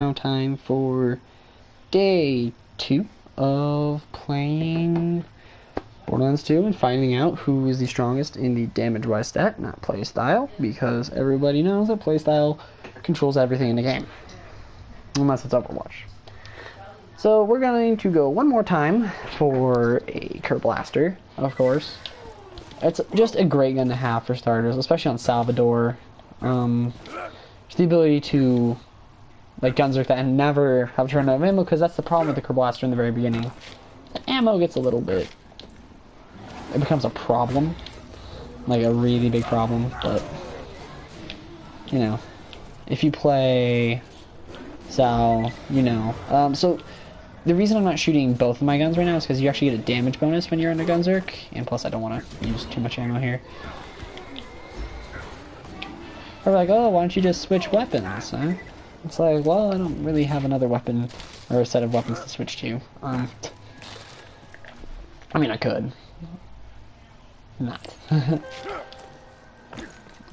Now time for day 2 of playing Borderlands 2 and finding out who is the strongest in the damage-wise stat, not playstyle, because everybody knows that playstyle controls everything in the game, unless it's Overwatch. So we're going to go one more time for a Kerr Blaster, of course. It's just a great gun to have for starters, especially on Salvador. It's the ability to like guns like that and never have to run out of ammo, because that's the problem with the Kerr Blaster in the very beginning. The ammo gets a little bit, it becomes a problem, like a really big problem. But you know, if you play Sal, you know. So the reason I'm not shooting both of my guns right now is because you actually get a damage bonus when you're under Gunzerk, and plus I don't want to use too much ammo here. Or like, oh, why don't you just switch weapons, huh? It's like, well, I don't really have another weapon, or a set of weapons to switch to. I mean, I could. Not.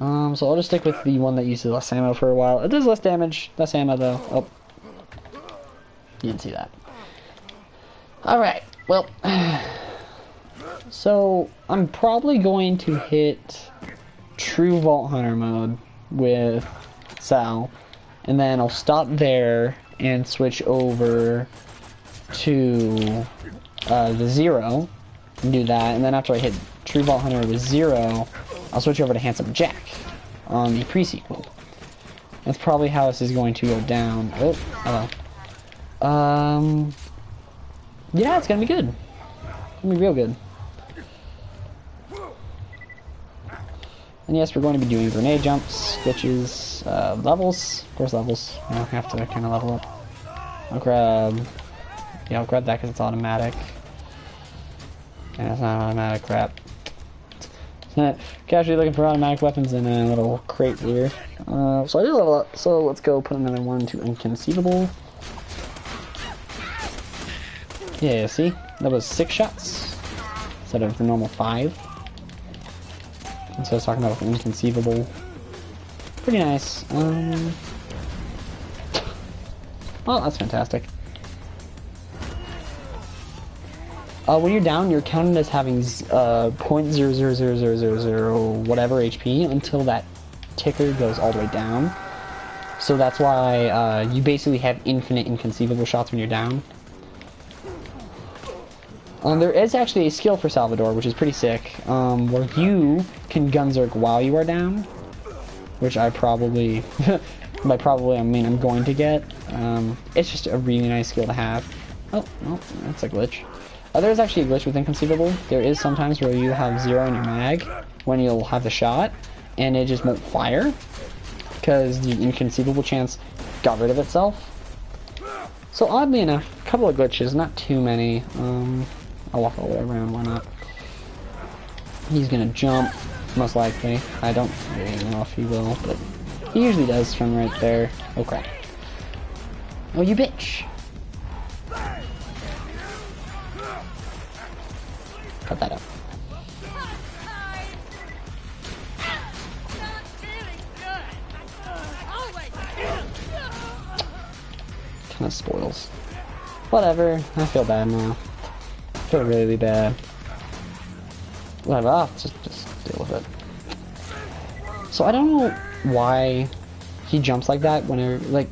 So I'll just stick with the one that uses less ammo for a while. It does less damage, less ammo though. Oh. You didn't see that. Alright, well. So, I'm probably going to hit True Vault Hunter mode with Sal. And then I'll stop there and switch over to the Zero and do that. And then after I hit True Vault Hunter with Zero, I'll switch over to Handsome Jack on the pre-sequel. That's probably how this is going to go down. Oh, hello. Yeah, it's gonna be good. It's gonna be real good. And yes, we're going to be doing grenade jumps, glitches, levels. Of course, levels. You know, have to kind of level up. I'll grab that because it's automatic. And it's not automatic, crap. It's not casually looking for automatic weapons in a little crate here. So I did level up, so let's go put another one to Inconceivable. Yeah, see? That was 6 shots instead of the normal 5. And so I was talking about Inconceivable. Pretty nice. Well, that's fantastic. When you're down, you're counted as having 0.000000 whatever HP until that ticker goes all the way down. So that's why you basically have infinite Inconceivable shots when you're down. There is actually a skill for Salvador, which is pretty sick, where you can Gunzerk while you are down, which I probably, by probably I mean I'm going to get. It's just a really nice skill to have. Oh, well, that's a glitch. There's actually a glitch with Inconceivable. There is sometimes where you have 0 in your mag when you'll have the shot, and it just won't fire, because the Inconceivable chance got rid of itself. So oddly enough, a couple of glitches, not too many. I'll walk all the way around, why not? He's gonna jump, most likely. I don't really know if he will, but he usually does from right there. Oh crap. Oh, you bitch! Cut that up. Kinda spoils. Whatever, I feel bad now. I feel really bad. Whatever, I'll just deal with it. So I don't know why he jumps like that whenever, like,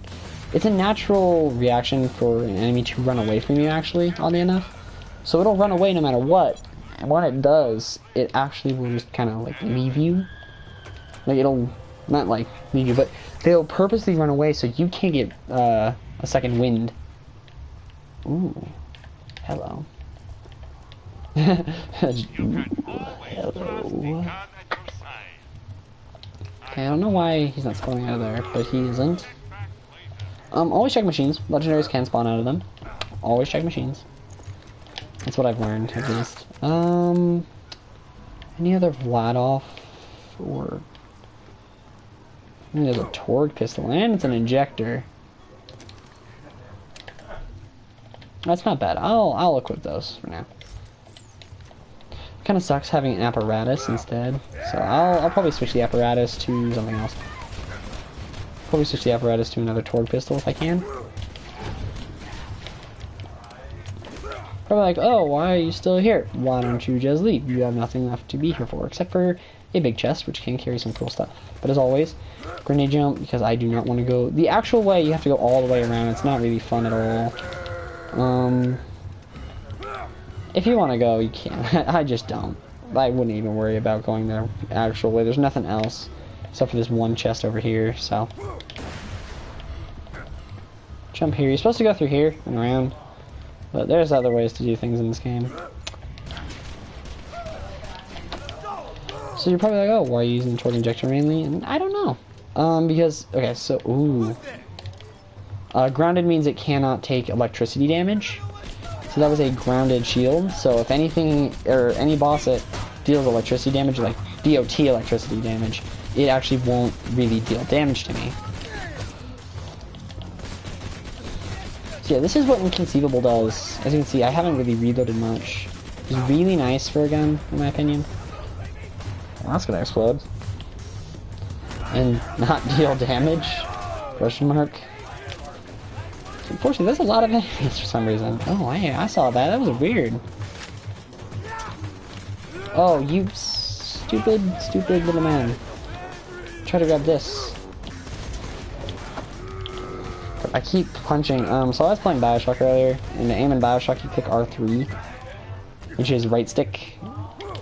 it's a natural reaction for an enemy to run away from you, actually, oddly enough. So it'll run away no matter what, and when it does, it actually will just kind of, like, leave you. Like, it'll, not, like, leave you, but they'll purposely run away so you can't get, a second wind. Ooh. Hello. Ooh, hello. Okay, I don't know why he's not spawning out of there, but he isn't. Always check machines. Legendaries can spawn out of them. Always check machines. That's what I've learned, at least. Any other Vladoff or... I mean, there's a Torg pistol, and it's an injector. That's not bad. I'll equip those for now. Kind of sucks having an apparatus instead, so I'll probably switch the apparatus to something else. Probably switch the apparatus to another Torg pistol if I can. probably like, oh, why are you still here? Why don't you just leave? You have nothing left to be here for, except for a big chest, which can carry some cool stuff. But as always, grenade jump, because I do not want to go the actual way. You have to go all the way around. It's not really fun at all. If you want to go, you can. I just don't. I wouldn't even worry about going the actual way. There's nothing else except for this one chest over here, so. Jump here. You're supposed to go through here and around, but there's other ways to do things in this game. So you're probably like, oh, why are you using the torque injector mainly? And I don't know. Because, okay, so, ooh. Grounded means it cannot take electricity damage. So that was a grounded shield. So if anything, or any boss that deals electricity damage, like DOT electricity damage, it actually won't really deal damage to me. So yeah, this is what Inconceivable does. As you can see, I haven't really reloaded much. It's really nice for a gun, in my opinion. Well, that's gonna explode. And not deal damage? Question mark. Unfortunately, there's a lot of enemies for some reason. Oh, I saw that. That was weird. Oh, you stupid little man. Try to grab this. I keep punching. So I was playing Bioshock earlier, and to aim in Bioshock, you click R3, which is right stick,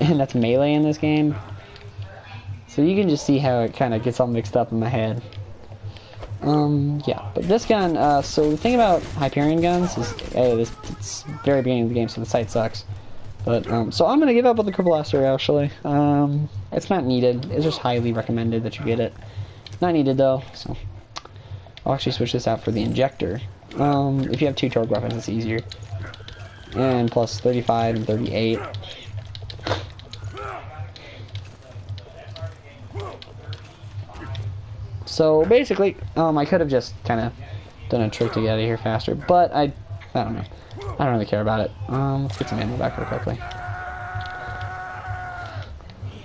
and that's melee in this game. So you can just see how it kind of gets all mixed up in my head. Yeah, but this gun, so the thing about Hyperion guns is, it's very beginning of the game, so the sight sucks. But, so I'm gonna give up with the Cripple Blaster, actually. It's not needed. It's just highly recommended that you get it. Not needed, though, so I'll actually switch this out for the injector. If you have 2 torque weapons, it's easier. And plus 35 and 38. So basically, I could have just kind of done a trick to get out of here faster, but I don't know. I don't really care about it. Let's get some ammo back real quickly.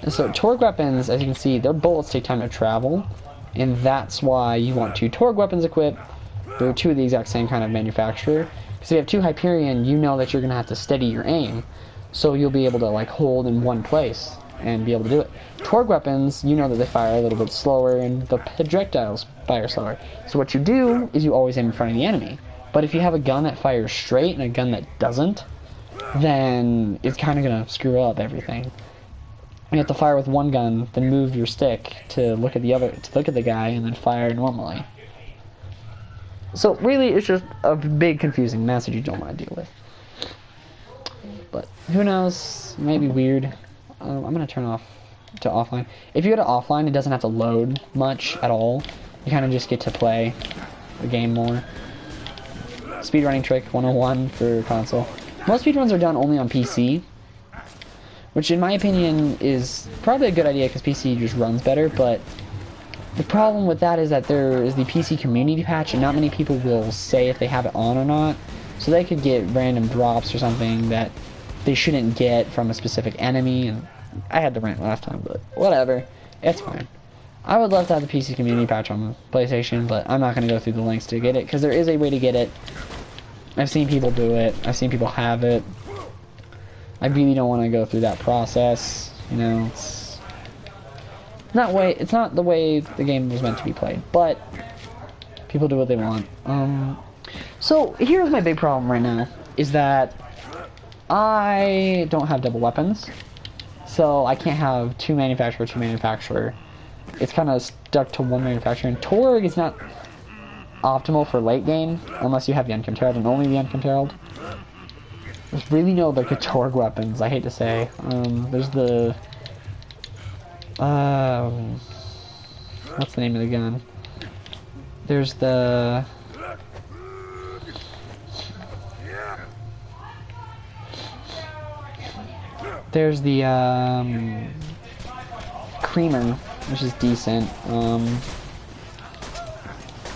And so torque weapons, as you can see, their bullets take time to travel, and that's why you want 2 torque weapons equipped. They're 2 of the exact same kind of manufacturer. Because if you have 2 Hyperion, you know that you're going to have to steady your aim, so you'll be able to like hold in one place and be able to do it. Torque weapons, you know that they fire a little bit slower and the projectiles fire slower. So what you do is you always aim in front of the enemy. But if you have a gun that fires straight and a gun that doesn't, then it's kind of going to screw up everything. You have to fire with one gun, then move your stick to look at the guy, and then fire normally. So really, it's just a big confusing mess that you don't want to deal with. But who knows? It might be weird. I'm going to turn off to offline. If you go to offline, it doesn't have to load much at all. You kind of just get to play the game more. Speedrunning trick 101 for console. Most speedruns are done only on PC, which in my opinion is probably a good idea because PC just runs better, but the problem with that is that there is the PC community patch and not many people will say if they have it on or not, so they could get random drops or something that they shouldn't get from a specific enemy, and I had the rant last time, but whatever, it's fine. I would love to have the PC community patch on PlayStation, but I'm not going to go through the links to get it, because there is a way to get it. I've seen people do it, I've seen people have it. I really don't want to go through that process, you know, it's not the way the game was meant to be played, but people do what they want. So here's my big problem right now, is that I don't have double weapons, so I can't have 2 manufacturer. It's kind of stuck to 1 manufacturer, and Torg is not optimal for late game, unless you have the Uncomb Herald, and only the Uncomb Herald. There's really no other good Torg weapons, I hate to say. There's the... what's the name of the gun? There's the... There's the, Creamer, which is decent. Well,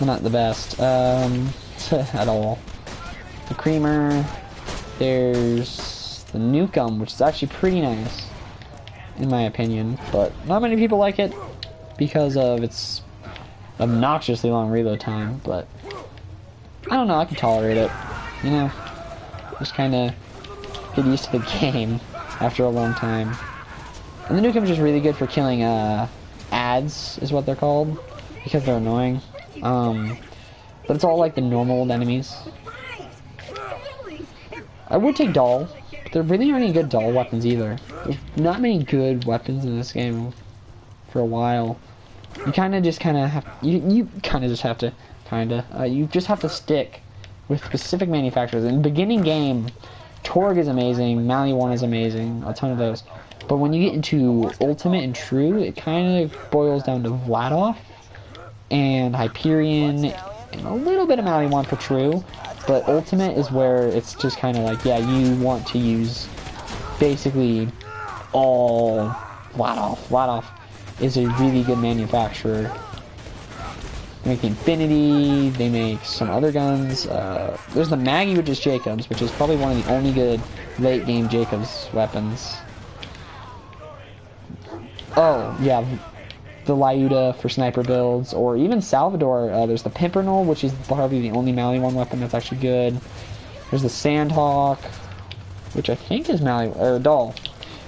not the best, at all. The Creamer, there's the Nukem, which is actually pretty nice, in my opinion, but not many people like it because of its obnoxiously long reload time, but I don't know, I can tolerate it, you know, just kinda get used to the game after a long time. And the newcom's just really good for killing ads, is what they're called, because they're annoying. But it's all like the normal enemies. I would take doll, but there really aren't any good doll weapons either. There's not many good weapons in this game for a while. You just have to stick with specific manufacturers. In the beginning game, Torg is amazing, Mally 1 is amazing, a ton of those. But when you get into Ultimate and True, it kind of boils down to Vladoff and Hyperion and a little bit of Mally 1 for True. But Ultimate is where it's just kind of like, yeah, you want to use basically all Vladoff. Vladoff is a really good manufacturer. They make the Infinity, they make some other guns. There's the Maggie, which is Jacobs, which is probably one of the only good late game Jacobs weapons. Oh, yeah, the Lyuda for sniper builds, or even Salvador. There's the Pimpernel, which is probably the only Mally 1 weapon that's actually good. There's the Sandhawk, which I think is Mally, or Doll.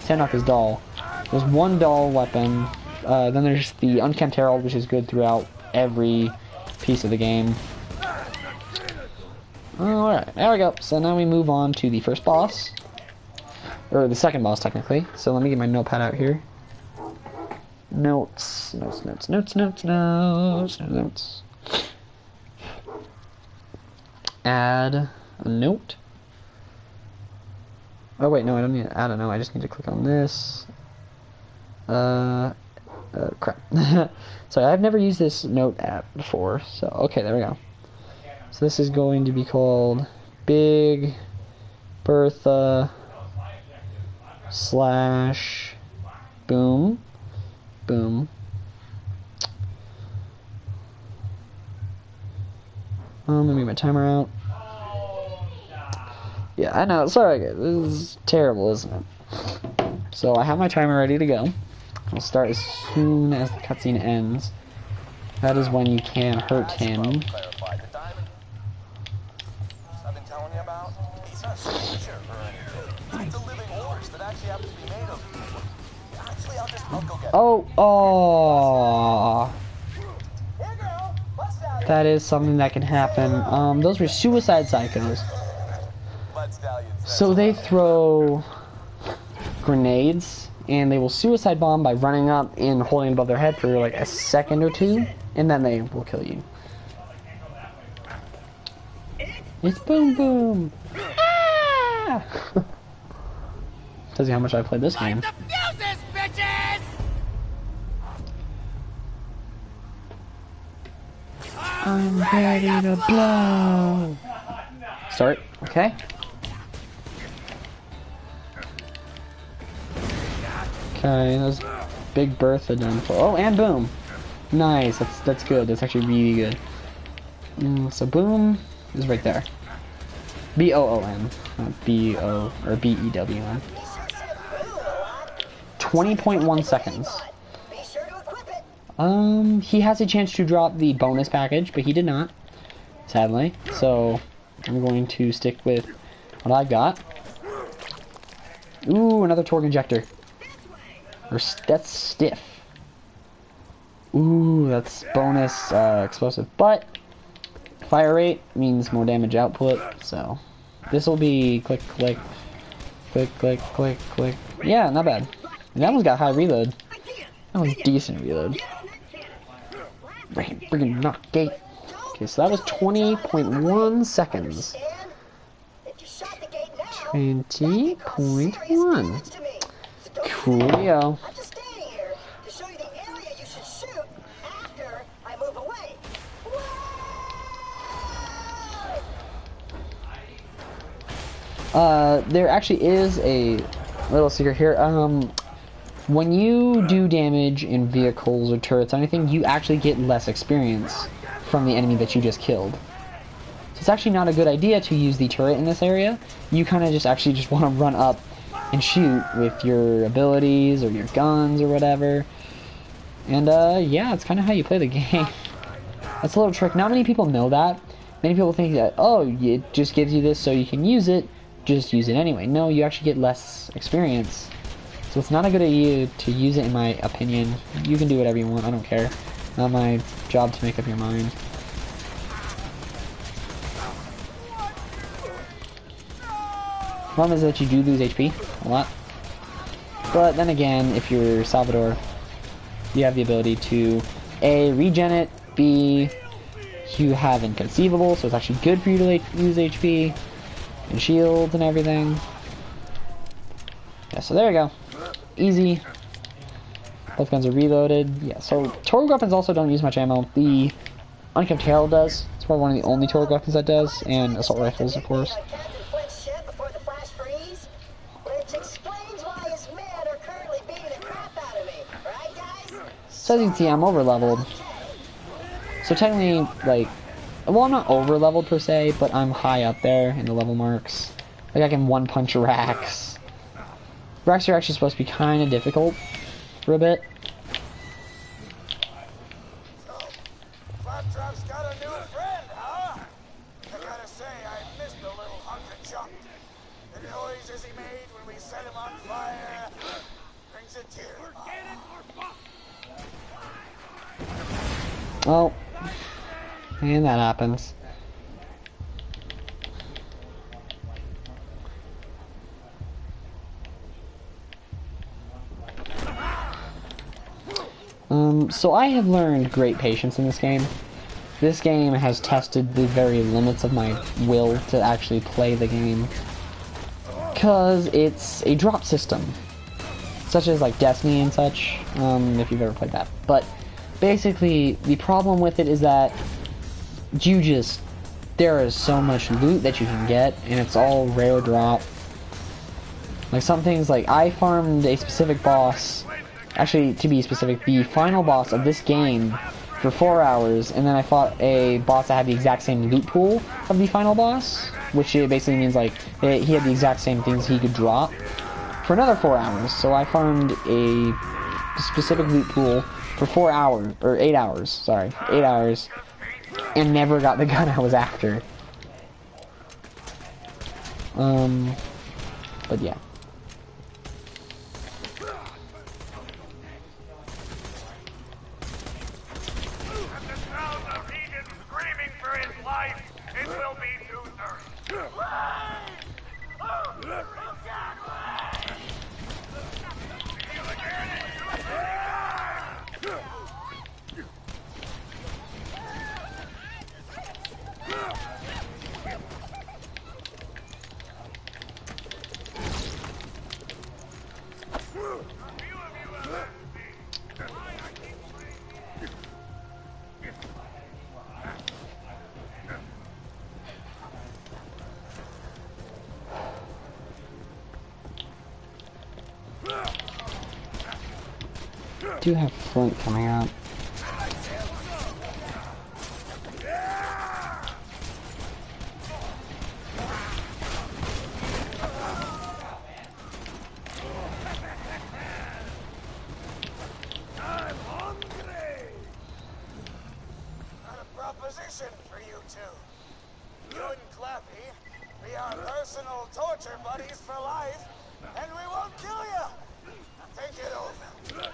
Sandhawk is Doll. There's one Doll weapon. Then there's the Unkempt Herald, which is good throughout every piece of the game. Alright, there we go. So now we move on to the first boss. Or the second boss, technically. So let me get my notepad out here. Notes. Add a note. Oh wait, no, I don't need to add a note. I just need to click on this. Crap. So I've never used this note app before. So okay, there we go. So this is going to be called Big Bertha / Boom. Boom. Let me get my timer out. Yeah, I know. Sorry, guys. This is terrible, isn't it? So I have my timer ready to go. I'll start as soon as the cutscene ends. That is when you can hurt him. Oh, that is something that can happen. Those were suicide psychos. So they throw grenades, and they will suicide bomb by running up and holding it above their head for like a second or two, and then they will kill you. It's Boom Boom! Ah! Tells you how much I played this game. I'm ready to blow. Start. Okay. Okay, that's Big Bertha done for. Oh, and Boom. Nice. That's good. That's actually really good. So Boom is right there. B-O-O-M, not B-O or B-E-W-M. 20.1 seconds. He has a chance to drop the bonus package, but he did not, sadly. So I'm going to stick with what I got. Ooh, another torque injector. Or that's stiff. Ooh, that's bonus explosive. But fire rate means more damage output. So this will be click, click, click, click, click, click. Yeah, not bad. And that one's got high reload. That one's decent reload. Friggin' knock gate. Okay, so that was 20.1 seconds. 20.1. Coolio. There actually is a little secret here. When you do damage in vehicles or turrets or anything, you actually get less experience from the enemy that you just killed. So it's actually not a good idea to use the turret in this area. You kind of just want to run up and shoot with your abilities or your guns or whatever. And yeah, it's kind of how you play the game. That's a little trick. Not many people know that. Many people think that, oh, it just gives you this so you can use it. just use it anyway. No, you actually get less experience. So it's not a good idea to use it, in my opinion. You can do whatever you want, I don't care. Not my job to make up your mind. Problem is that you do lose HP a lot. But then again, if you're Salvador, you have the ability to A, regen it, B, you have Inconceivable, so it's actually good for you to lose HP, and shields and everything. Yeah, so there you go. Easy. Both guns are reloaded. Yeah, so Torgue weapons also don't use much ammo. The Unkept Herald does. It's probably one of the only Torgue weapons that does, and assault rifles, of course. So as you can see, I'm over-leveled. So technically, like, well, I'm not over-leveled per se, but I'm high up there in the level marks. Like, I can one-punch racks. Racks are actually supposed to be kind of difficult for a bit. So, Flaptrap's got a new friend, huh? I gotta say, I missed the little hunk of junk. The noises he made when we set him on fire brings a tear to my eye. Oh, and that happens. So I have learned great patience in this game. This game has tested the very limits of my will to actually play the game. Because it's a drop system. Such as like Destiny and such, if you've ever played that. But basically, the problem with it is that there is so much loot that you can get, and it's all rare drop. Like some things, like I farmed a specific boss, actually to be specific, the final boss of this game for 4 hours, and then I fought a boss that had the exact same loot pool of the final boss, which basically means like he had the exact same things he could drop for another 4 hours. So I farmed a specific loot pool for 4 hours, or 8 hours, sorry, 8 hours, and never got the gun I was after. But yeah. I do have Flint coming up. I'm hungry. Got a proposition for you two. You and Clappy, we are personal torture buddies for life, and we won't kill you. Think it over.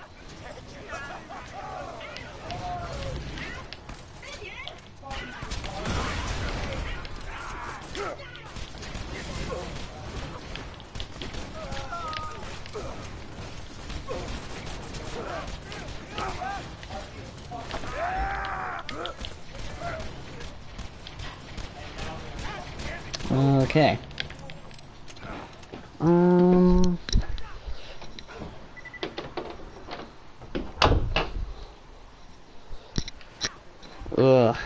Okay. Ugh.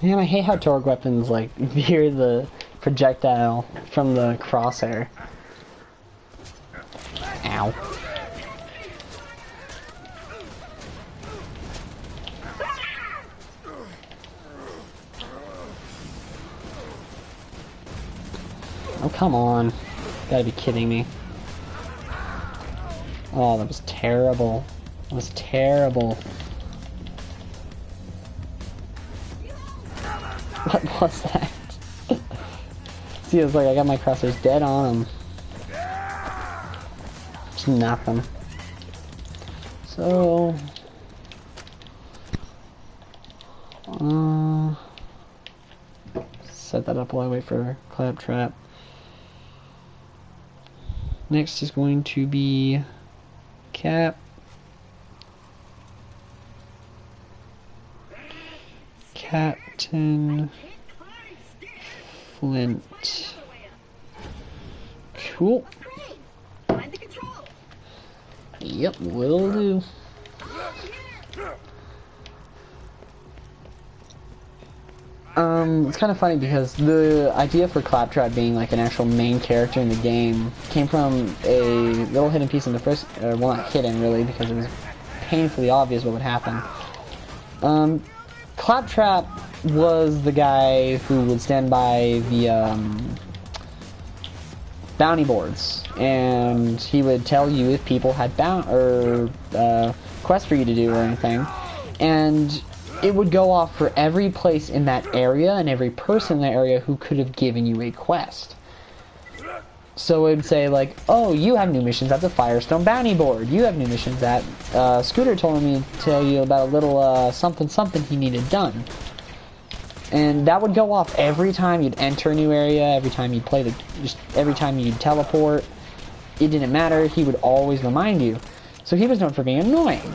Man, I hate how Torgue weapons like veer the projectile from the crosshair. Ow. Oh, come on. Gotta be kidding me. Oh, that was terrible. That was terrible. What was that? See, it's like I got my crosshairs dead on him. Just nothing. So... set that up while I wait for Claptrap. Next is going to be Cap. Captain Flint. Cool. Yep, will do. It's kind of funny because the idea for Claptrap being like an actual main character in the game came from a little hidden piece in the first, well, not hidden really, because it was painfully obvious what would happen. Claptrap was the guy who would stand by the bounty boards, and he would tell you if people had quests for you to do or anything, and it would go off for every place in that area and every person in that area who could have given you a quest. So it would say like, oh, you have new missions at the Firestone Bounty Board. You have new missions that Scooter told me to tell you about a little something something he needed done. And that would go off every time you'd enter a new area, every time you'd play just every time you'd teleport. It didn't matter, he would always remind you. So he was known for being annoying.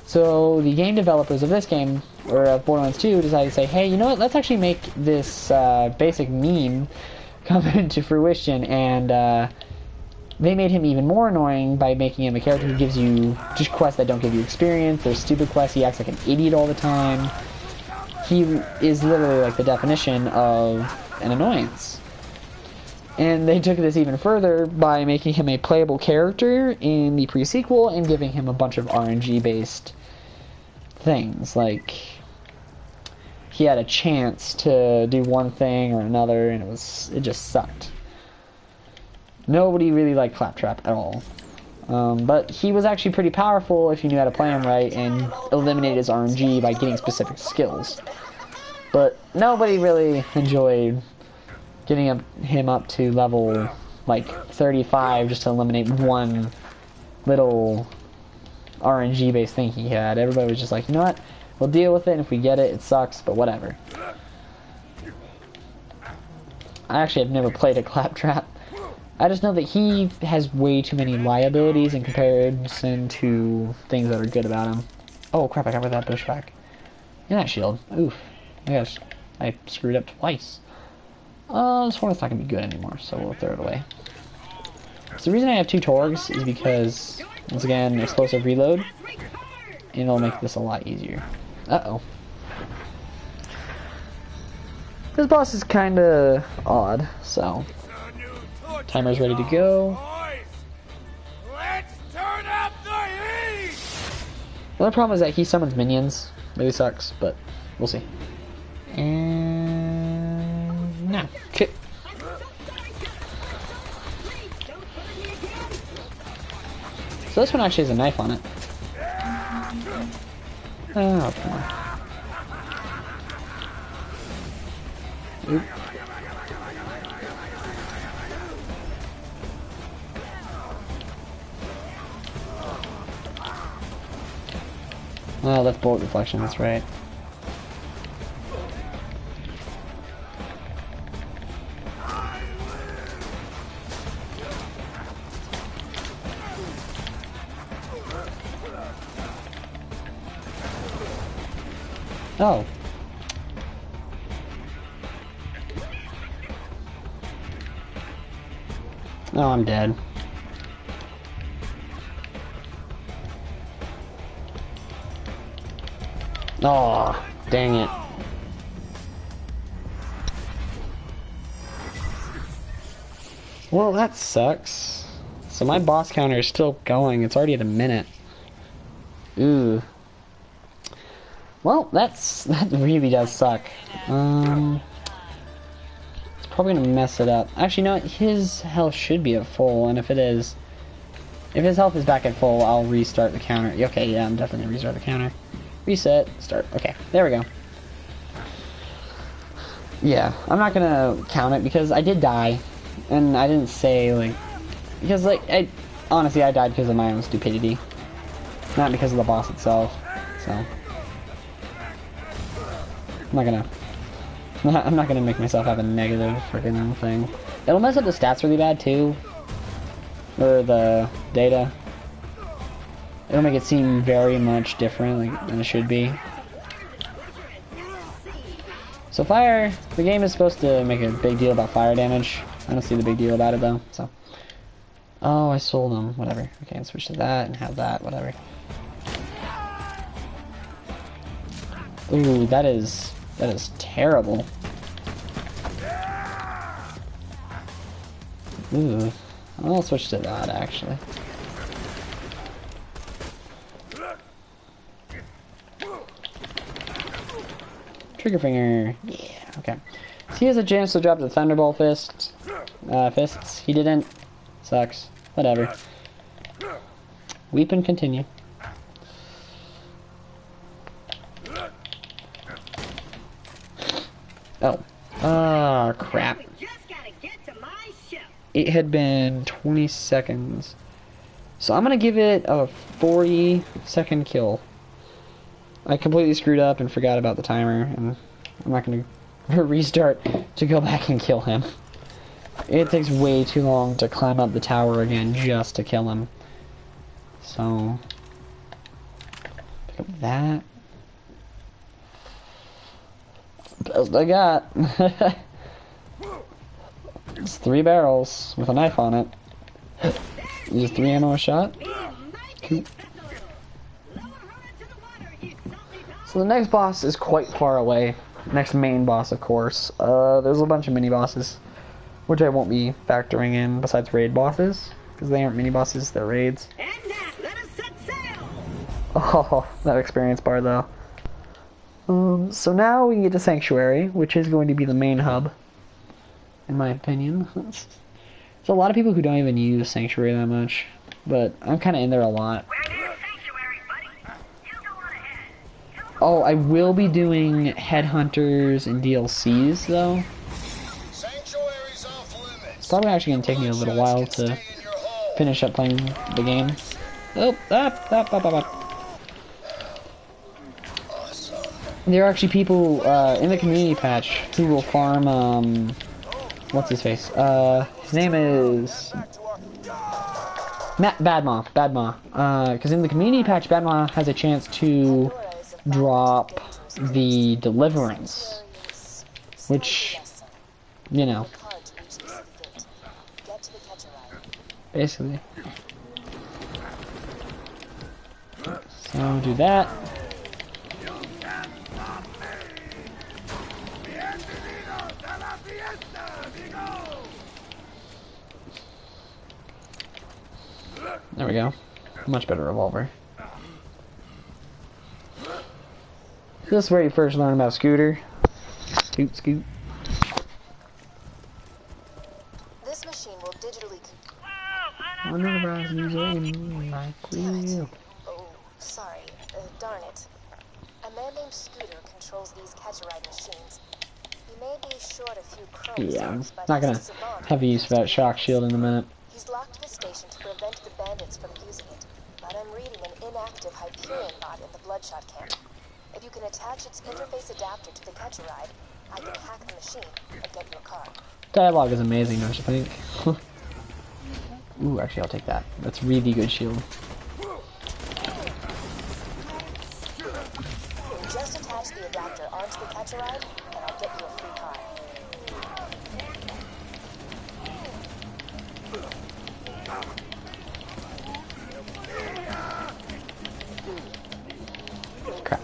So the game developers of this game, or of Borderlands 2, decided to say, hey, you know what, let's actually make this basic meme come into fruition, and they made him even more annoying by making him a character who gives you just quests that don't give you experience. There's stupid quests, he acts like an idiot all the time. He is literally like the definition of an annoyance. And they took this even further by making him a playable character in the pre-sequel and giving him a bunch of RNG-based things. Like, he had a chance to do one thing or another, and it just sucked. Nobody really liked Claptrap at all. But he was actually pretty powerful if you knew how to play him right and eliminate his RNG by getting specific skills. But nobody really enjoyed getting him up to level like 35 just to eliminate one little RNG based thing he had. Everybody was just like, you know what, we'll deal with it, and if we get it, it sucks, but whatever. I actually have never played a Claptrap. I just know that he has way too many liabilities in comparison to things that are good about him. Oh crap, I got rid of that bushback. And that shield. Oof. I screwed up twice. This one is not going to be good anymore, so we'll throw it away. So the reason I have 2 Torgs is because, once again, explosive reload, and it'll make this a lot easier. Uh-oh. This boss is kind of odd, so... Timer's ready to go. Let's turn up the heat! The only problem is that he summons minions. Really sucks, but we'll see. And... no. Okay. So this one actually has a knife on it. Oh, come on. Oop. Oh, that's bullet reflection, that's right. Oh. Oh, I'm dead. Oh, dang it. Well, that sucks. So my boss counter is still going. It's already at a minute. Ooh. Well, that really does suck. It's probably gonna mess it up. Actually, no, his health should be at full, and if it is, if his health is back at full, I'll restart the counter. Okay, yeah, I'm definitely gonna restart the counter. Reset, start. Okay, there we go. Yeah, I'm not gonna count it because I did die, and I didn't say, like, because, like, honestly, I died because of my own stupidity, not because of the boss itself, so, I'm not gonna make myself have a negative freaking thing. It'll mess up the stats really bad, too, or the data. It'll make it seem very much different, like, than it should be. So fire, the game is supposed to make a big deal about fire damage. I don't see the big deal about it though, so. Oh, I sold them, whatever. Okay, and switch to that and have that, whatever. Ooh, that is terrible. Ooh, I'll switch to that actually. Trigger finger. Yeah, okay. So he has a chance to drop the Thunderbolt fists. He didn't. Sucks. Whatever. Weep and continue. Oh. Ah, crap. It had been 20 seconds. So I'm gonna give it a 40-second kill. I completely screwed up and forgot about the timer, and I'm not going to restart to go back and kill him. It takes way too long to climb up the tower again just to kill him. So, pick up that. Best I got. It's 3 barrels with a knife on it. Use 3 ammo a shot. Cool. So the next boss is quite far away. Next main boss, of course. There's a bunch of mini bosses, which I won't be factoring in besides raid bosses, because they aren't mini bosses, they're raids. And now, let us set sail. Oh, that experience bar though. So now we get to Sanctuary, which is going to be the main hub, in my opinion. There's a lot of people who don't even use Sanctuary that much, but I'm kind of in there a lot. Oh, I will be doing headhunters and DLCs though. It's probably actually going to take me a little while to finish up playing the game. Oh, There are actually people in the community patch who will farm, what's his face? His name is Badmaw. Because in the community patch, Badmaw has a chance to drop the Deliverance, which, you know, basically. So do that. There we go. Much better revolver. This is where you first learn about Scooter. Scoot, scoot. This machine will digitally. Oh, sorry. Darn it. A man named Scooter controls these catch-a-ride machines. He may be short a few chromosomes, Yeah, I'm but not gonna he's a savant. have use for that shock shield in a minute. He's locked the station to prevent the bandits from using it, but I'm reading an inactive Hyperion bot in the Bloodshot camp. If you can attach its interface adapter to the catch-a-ride, I can hack the machine and get your car. Dialogue is amazing, don't you think? Ooh, actually, I'll take that. That's really good shield. Just attach the adapter onto the catch-a-ride, and I'll get you a free car. Crap.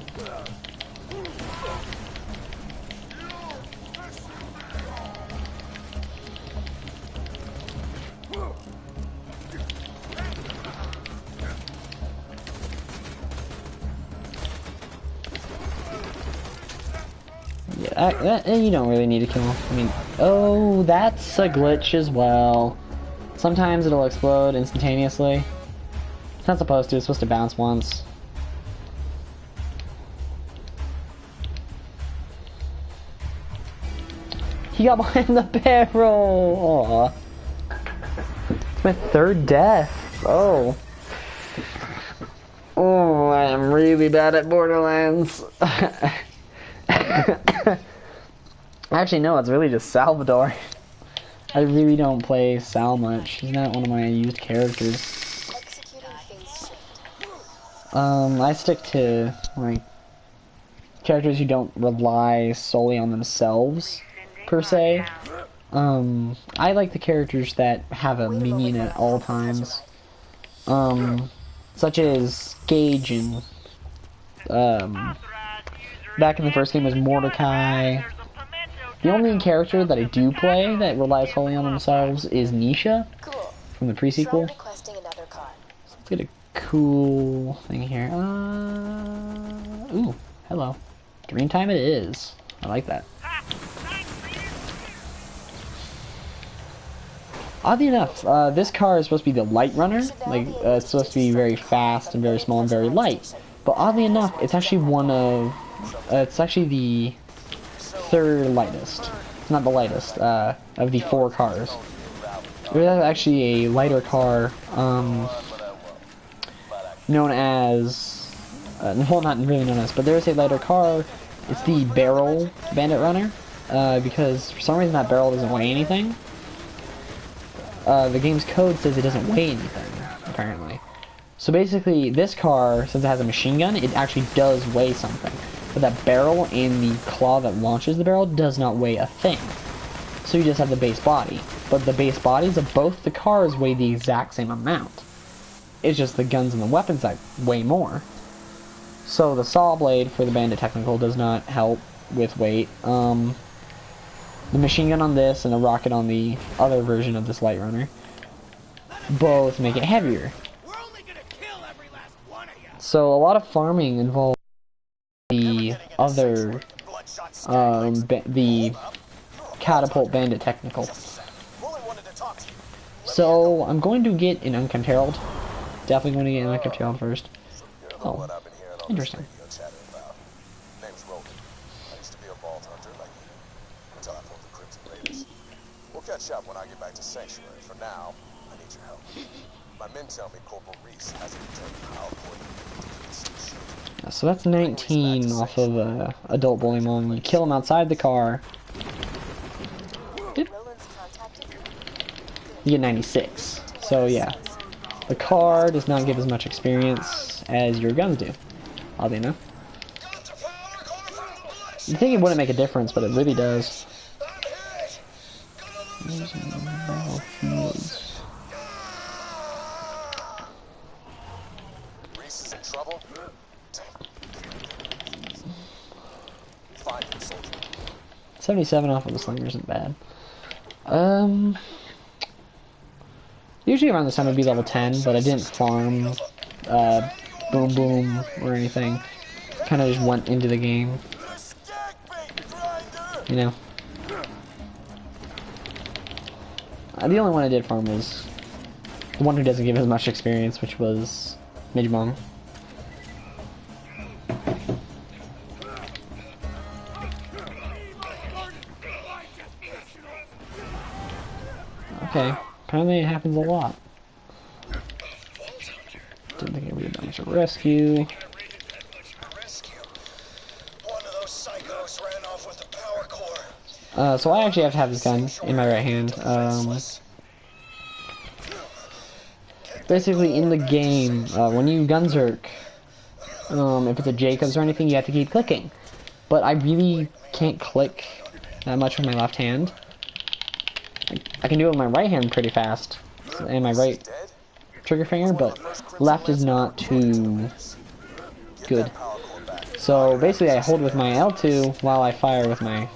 Yeah, you don't really need to kill him. I mean, Oh, that's a glitch as well. Sometimes it'll explode instantaneously. It's not supposed to, it's supposed to bounce once. He got behind the barrel! Aww. It's my third death. Oh. Oh, I am really bad at Borderlands. Actually, no, it's really just Salvador. I really don't play Sal much. He's not one of my used characters. I stick to, like, characters who don't rely solely on themselves, per se. I like the characters that have a minion at all times. Such as Gage and, back in the first game was Mordecai. The only character that I do play that relies wholly on themselves is Nisha from the pre-sequel. So let's get a cool thing here. Ooh, hello. Dream time it is. I like that. Oddly enough, this car is supposed to be the light runner. Like, it's supposed to be very fast and very small and very light. But oddly enough, it's actually one of... it's actually the third lightest. It's not the lightest, of the 4 cars. There's actually a lighter car, known as... well, not really known as, but there's a lighter car. It's the Barrel Bandit Runner, because for some reason that barrel doesn't weigh anything. The game's code says it doesn't weigh anything, apparently. So basically, this car, since it has a machine gun, it actually does weigh something. But that barrel and the claw that launches the barrel does not weigh a thing. So you just have the base body. But the base bodies of both the cars weigh the exact same amount. It's just the guns and the weapons that weigh more. So the saw blade for the Bandit Technical does not help with weight. The machine gun on this and the rocket on the other version of this light runner both make it heavier. So a lot of farming involves the other, the Catapult Bandit Technical. So I'm going to get an Unkept Herald. Definitely going to get an Unkept Herald first. Oh, interesting. Catch up when I get back to Sanctuary. For now, I need your help. My men tell me Corporal Reese hasn't determined how important. So that's 19 off of adult bully mom. You kill him outside the car. Dip. You get 96. So yeah, the car does not give as much experience as your guns do. Oddly enough. You think it wouldn't make a difference, but it really does. Reese is in trouble. 77 off of the slinger isn't bad. Usually around this time I'd be level 10, but I didn't farm Boom Boom or anything. Kind of just went into the game. You know. The only one I did farm was the one who doesn't give as much experience, which was Mijmong. Okay, apparently it happens a lot. Didn't think it would have done much of a rescue. So I actually have to have this gun in my right hand. Basically, in the game, when you gunzerk, if it's a Jacobs or anything, you have to keep clicking. But I really can't click that much with my left hand. I can do it with my right hand pretty fast, and my right trigger finger, but left is not too good. So basically, I hold with my L2 while I fire with my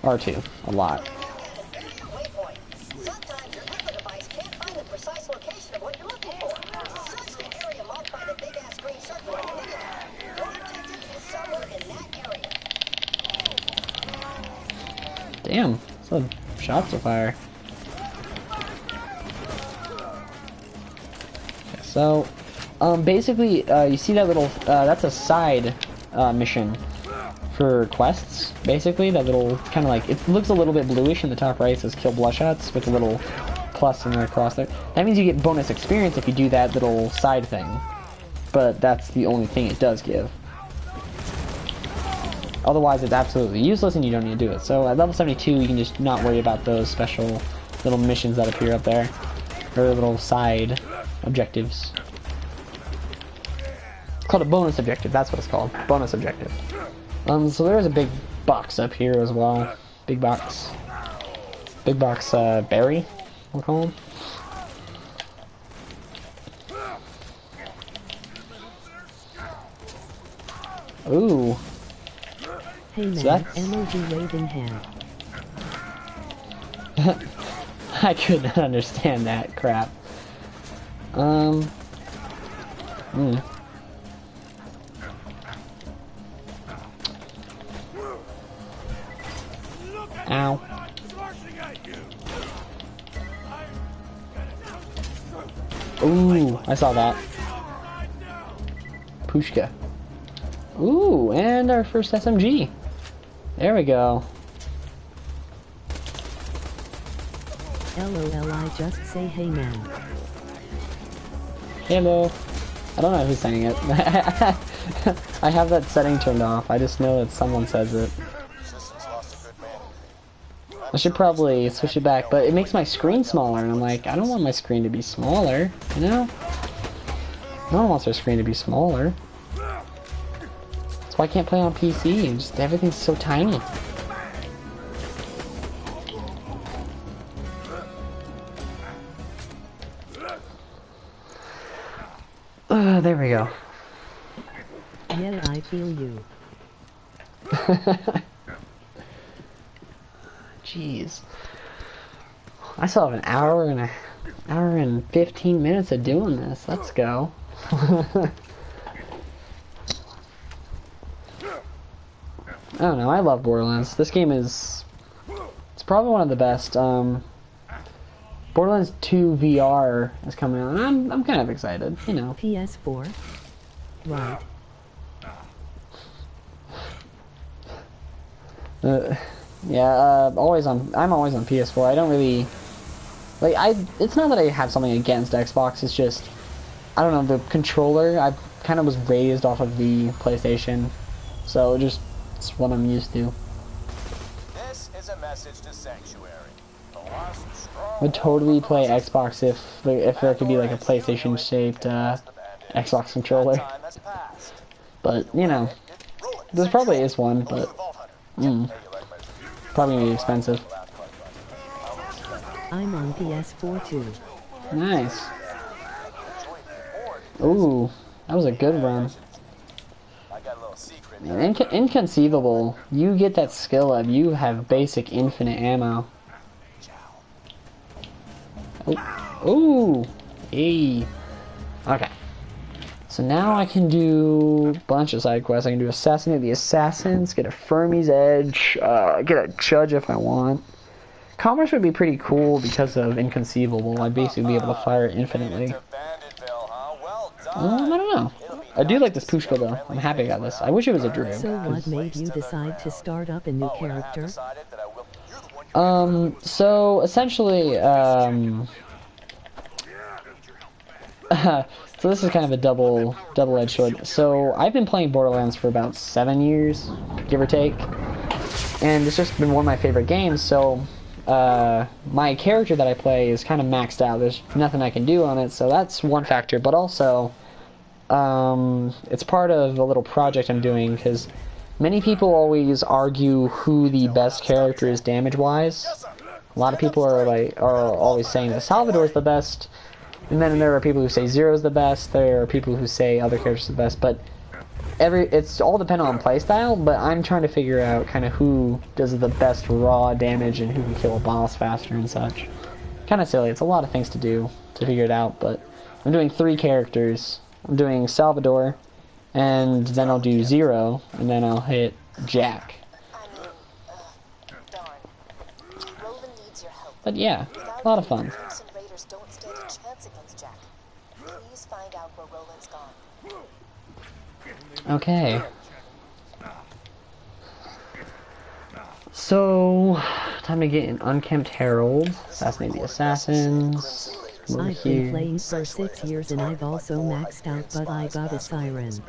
R2 a lot. Damn, Some shots to fire. Okay, so, basically, you see that little, that's a side, mission for quests, basically. That little, kind of like, it looks a little bit bluish in the top right. It says kill Bloodshot's with a little plus and then across there. That means you get bonus experience if you do that little side thing. But that's the only thing it does give. Otherwise, it's absolutely useless and you don't need to do it. So at level 72, you can just not worry about those special little missions that appear up there. Or little side objectives. It's called a bonus objective. That's what it's called. Bonus objective. So there's a big box up here as well. Big box. Big box, berry, we'll call him. Ooh. Hey man, So that's... emoji waving hand. I couldn't understand that crap. Ow. Ooh, I saw that. Pushka. Ooh, and our first SMG. There we go. LOL, I just say hey man. Hello. I don't know who's saying it. I have that setting turned off. I just know that someone says it. I should probably switch it back, but it makes my screen smaller, and I'm like, I don't want my screen to be smaller, you know? No one wants their screen to be smaller. That's why I can't play on PC, just everything's so tiny. There we go. Yeah, I feel you. Jeez. I still have an hour and 15 minutes of doing this. Let's go. I don't know, I love Borderlands. This game is... It's probably one of the best. Borderlands 2 VR is coming out, and I'm kind of excited, you know. PS4. Right. Yeah, I'm always on PS4. I don't really... Like, it's not that I have something against Xbox, it's just... I don't know, the controller, I kind of was raised off of the PlayStation. So, it's what I'm used to. This is a message to Sanctuary. Would totally play Xbox if there could be like a PlayStation-shaped Xbox controller. But, you know, there probably is one, but... probably gonna be expensive. I'm on PS4 too. Nice. Ooh, that was a good run. Man, inconceivable. You get that skill up, you have basic infinite ammo. Oh. Ooh. Hey. Okay. So now I can do a bunch of side quests. I can do Assassinate the Assassins, get a Fermi's Edge, get a Judge if I want. Commerce would be pretty cool because of Inconceivable. I'd basically be able to fire it infinitely. I don't know. I do like this Pushka though. I'm happy I got this. I wish it was a Druid. So what made you decide to start up a new character? So essentially, so this is kind of a double-edged sword. So I've been playing Borderlands for about 7 years, give or take, and it's just been one of my favorite games. So my character that I play is kind of maxed out. There's nothing I can do on it, so that's one factor. But also, it's part of a little project I'm doing because many people always argue who the best character is damage-wise. A lot of people are always saying that Salvador's the best. And then there are people who say Zero's the best, there are people who say other characters are the best, but it's all dependent on playstyle, but I'm trying to figure out kind of who does the best raw damage and who can kill a boss faster and such. Kind of silly, it's a lot of things to do to figure it out, but I'm doing 3 characters. I'm doing Salvador, and then I'll do Zero, and then I'll hit Jack. needs your help. But yeah, Without a lot of you, fun. the Crimson Raiders don't stand a chance against Jack. Please find out where Roland's gone. Okay. So, time to get an unkempt herald, assassinate the assassins. Over I've been here. playing for 6 years and I've also maxed out, but I got a siren.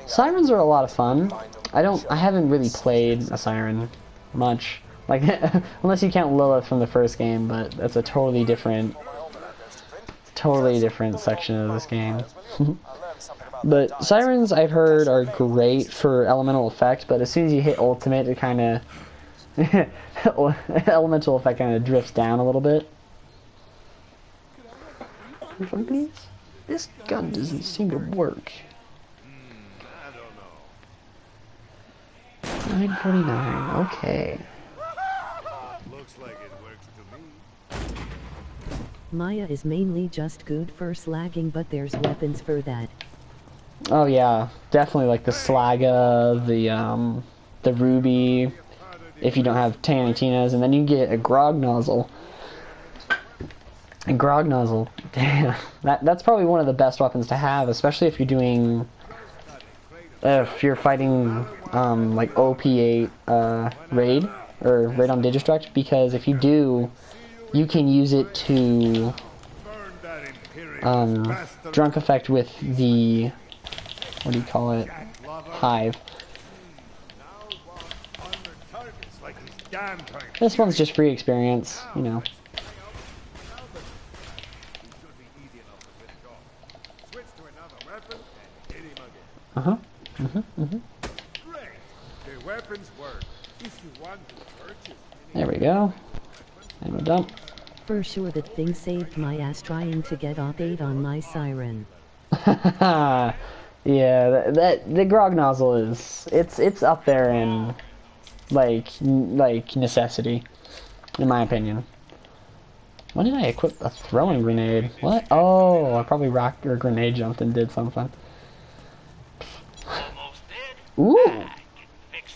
Sirens are a lot of fun. I haven't really played a siren much. Like, unless you count Lilith from the first game, but that's a totally different section of this game. But sirens, I've heard, are great for elemental effect, but as soon as you hit ultimate, it kind of elemental effect kind of drifts down a little bit. Please? This gun doesn't seem to work. 949. Okay. Looks like it works to me. Maya is mainly just good for slagging, but there's weapons for that. Oh yeah, definitely like the Slaga, the Ruby, if you don't have Tanatinas, and then you get a Grog Nozzle. And Grog Nozzle, damn, that's probably one of the best weapons to have, especially if you're doing, if you're fighting like OP8 raid or raid on Digistruct, because if you do, you can use it to drunk effect with the, what do you call it, hive. This one's just free experience, you know. There we go. And we're done. For sure that thing saved my ass trying to get op-8 on my siren. Yeah, that the Grog Nozzle is it's up there in like necessity, in my opinion. When did I equip a throwing grenade? What? Oh, I probably rocked or grenade jumped and did something. Almost dead. Ooh. I can fix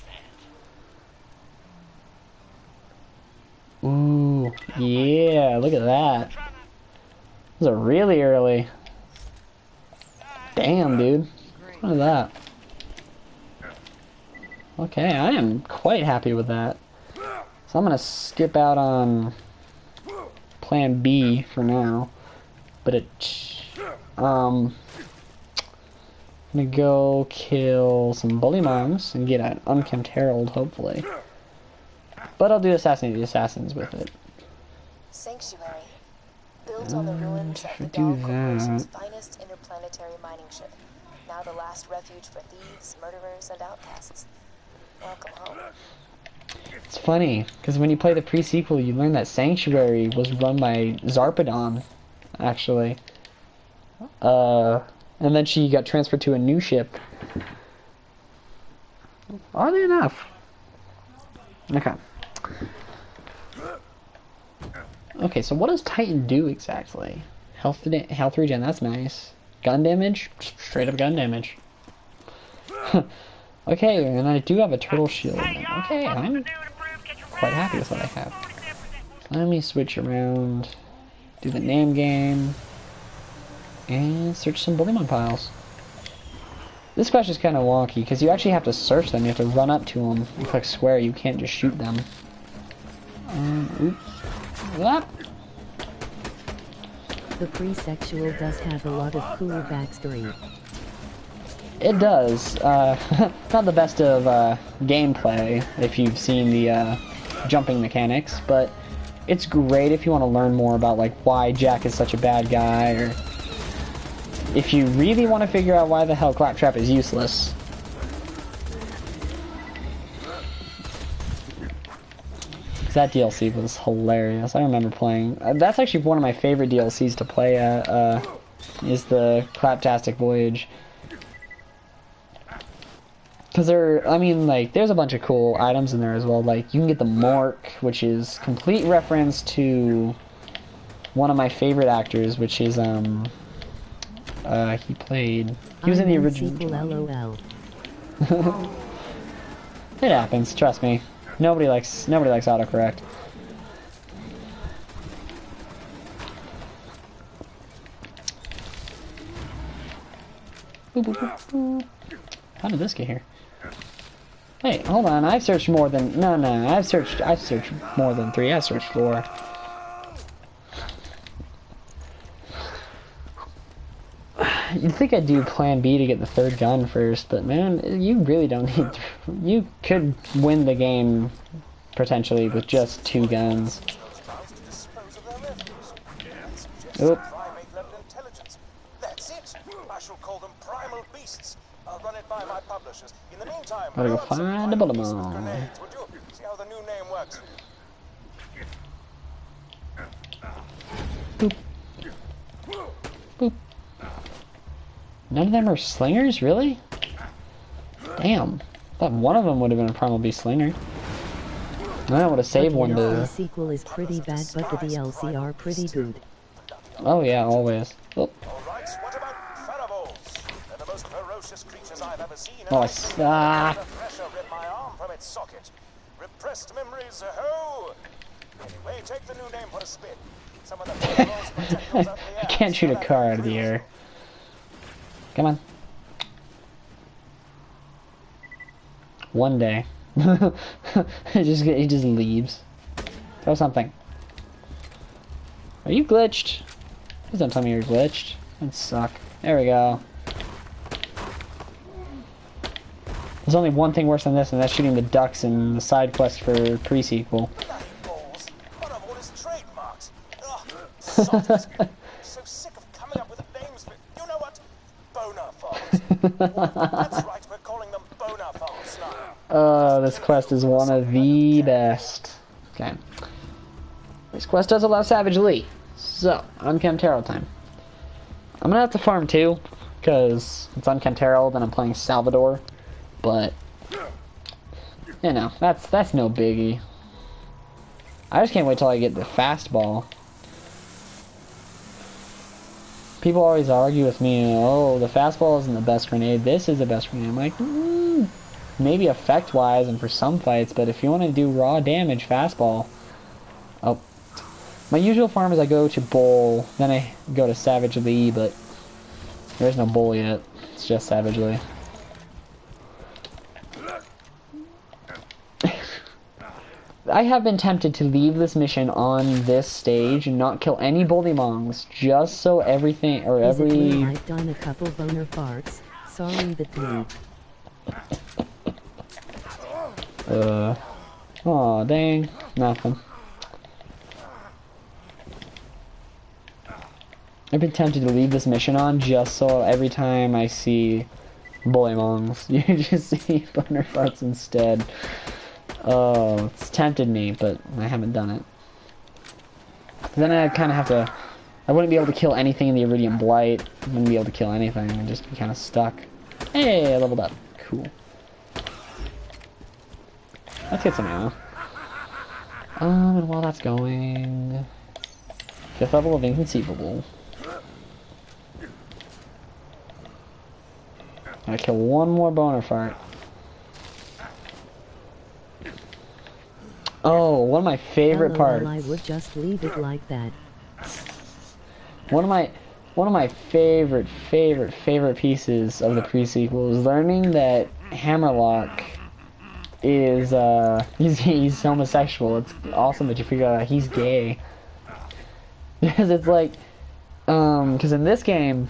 that. Ooh, yeah, look at that. Those are really early. Damn, dude. Look at that. Okay, I am quite happy with that. So I'm gonna skip out on plan B for now. But I'm gonna go kill some Bullymongs and get an unkempt herald, hopefully. But I'll do assassinate the assassins with it. Sanctuary. Built on the ruins of the do Dahl Corporation's that. finest interplanetary mining ship. Now the last refuge for thieves, murderers, and outcasts. Welcome home. It's funny, because when you play the pre-sequel, you learn that Sanctuary was run by Zarpedon, actually. And then she got transferred to a new ship. Oddly enough. Okay. Okay, so what does Titan do exactly? Health regen, that's nice. Gun damage? Straight up gun damage. Okay, and I do have a turtle shield. Okay, I'm quite happy with what I have. Let me switch around, do the name game, and search some Bullymon piles. This quest is kind of wonky, because you actually have to search them. You have to run up to them and click square. You can't just shoot them. Oops. That. The pre-sexual does have a lot of cool backstory. It does. Not the best of gameplay, if you've seen the jumping mechanics, but it's great if you want to learn more about like why Jack is such a bad guy, or if you really want to figure out why the hell Claptrap is useless. That DLC was hilarious. I remember playing. That's actually one of my favorite DLCs to play at, is the Claptastic Voyage. Because there's a bunch of cool items in there as well. Like, you can get the Mork, which is complete reference to one of my favorite actors, which is, he was in the original. LOL. It happens, trust me. Nobody likes autocorrect. Boop, boop, boop, boop. How did this get here? Hey, hold on. I've searched more than no. I've searched more than 3. I searched 4. You'd think I'd do Plan B to get the 3rd gun first, but man, you really don't need. You could win the game potentially with just 2 guns. Oop. That's it. I shall call them primal beasts. I'll run it by my publishers. In the meantime, Gotta go find the bullet grenades, mine. would you? See how the new name works. Boop. Boop. None of them are slingers, really? Damn. I thought one of them would have been a primal beast slinger. I would have saved one The to. sequel is pretty bad, but the DLC are pretty good. Oh yeah, always. Oh, All right. What about pharaohs? They're the most ferocious creatures I've ever seen. oh, The pressure ripped my arm from its socket. Repressed memories, ho! Anyway, take the new name for a spin. Some of the pharaohs projectiles up the I air. can't shoot a car out of the air. Come on. One day. He just leaves. Throw something. Are you glitched? Please don't tell me you're glitched. That'd suck. There we go. There's only one thing worse than this, and that's shooting the ducks in the side quest for pre-sequel. Bloody balls. One of all his trademarks. Ugh, sodders. So sick of coming up with names for, you know what? Boner farms. That's right, we're calling them boner farms now. Oh, this quest is one of the best. Okay. This quest does allow Savage Lee. So, Unkempt Herald time. I'm gonna have to farm too, because it's Unkempt Herald and I'm playing Salvador. But, you know, that's no biggie. I just can't wait till I get the fastball. People always argue with me, oh, the fastball isn't the best grenade, this is the best grenade. I'm like, maybe effect-wise and for some fights, but if you want to do raw damage, fastball. Oh. My usual farm is I go to Bull, then I go to Savage Lee, but there's no Bull yet. It's just Savage Lee. I have been tempted to leave this mission on this stage and not kill any Bullymongs, just so everything, or every... I've done a couple boner farts. Sorry that me. Aw, dang. Nothing. I've been tempted to leave this mission on just so every time I see Bullymongs, you just see boner farts instead. Oh, it's tempted me, but I haven't done it. Then I kind of have to... I wouldn't be able to kill anything in the Iridium Blight. I wouldn't be able to kill anything. I'd just be kind of stuck. Hey, I leveled up. Cool. Let's get some ammo. And while that's going... 5th level of Inconceivable. Gotta kill one more boner fart. Oh, one of my favorite parts. I would just leave it like that. One of my favorite pieces of the pre-sequel is learning that Hammerlock is he's homosexual. It's awesome that you figure out he's gay. Because it's like because in this game,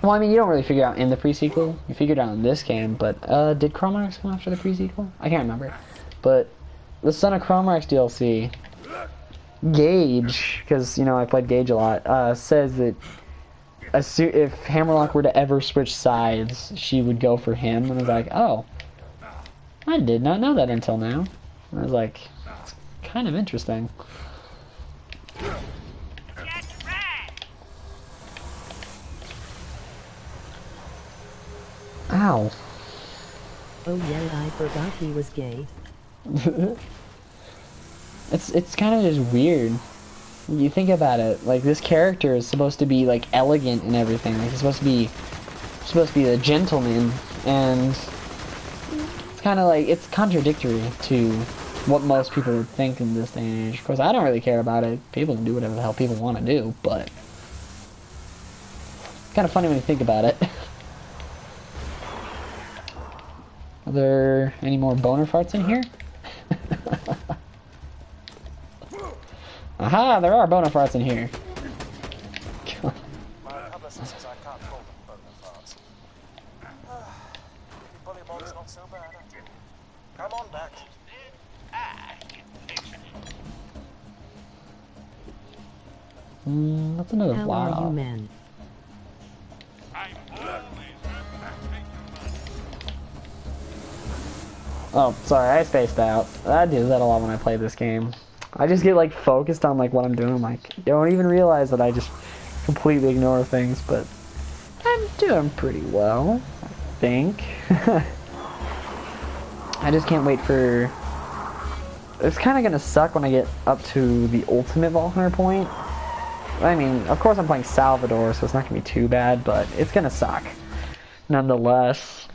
well, I mean, you don't really figure out in the pre-sequel. You figured out in this game, but did Chromarx come after the pre-sequel? I can't remember. But the Son of Chromarx DLC, Gage, because, you know, I played Gage a lot, says that if Hammerlock were to ever switch sides, she would go for him. And I was like, oh, I did not know that until now. And I was like, it's kind of interesting. Ow. Oh yeah, I forgot he was gay. It's kind of just weird. You think about it, like this character is supposed to be like elegant and everything. Like he's supposed to be a gentleman, and it's kind of like it's contradictory to what most people would think in this day and age. Of course, I don't really care about it. People can do whatever the hell people want to do, but it's kind of funny when you think about it. Are there any more boner farts in here? Aha, there are boner farts in here. My publicist says I can't call them boner farts. Bullybog's not so bad, I tell you. Come on back. That's another How wow. are you, man? Oh, sorry, I spaced out. I do that a lot when I play this game. I just get like focused on like what I'm doing. Like, don't even realize that I just completely ignore things. But I'm doing pretty well, I think. I just can't wait for. It's kind of gonna suck when I get up to the ultimate Vault Hunter point. I mean, of course I'm playing Salvador, so it's not gonna be too bad, but it's gonna suck, nonetheless.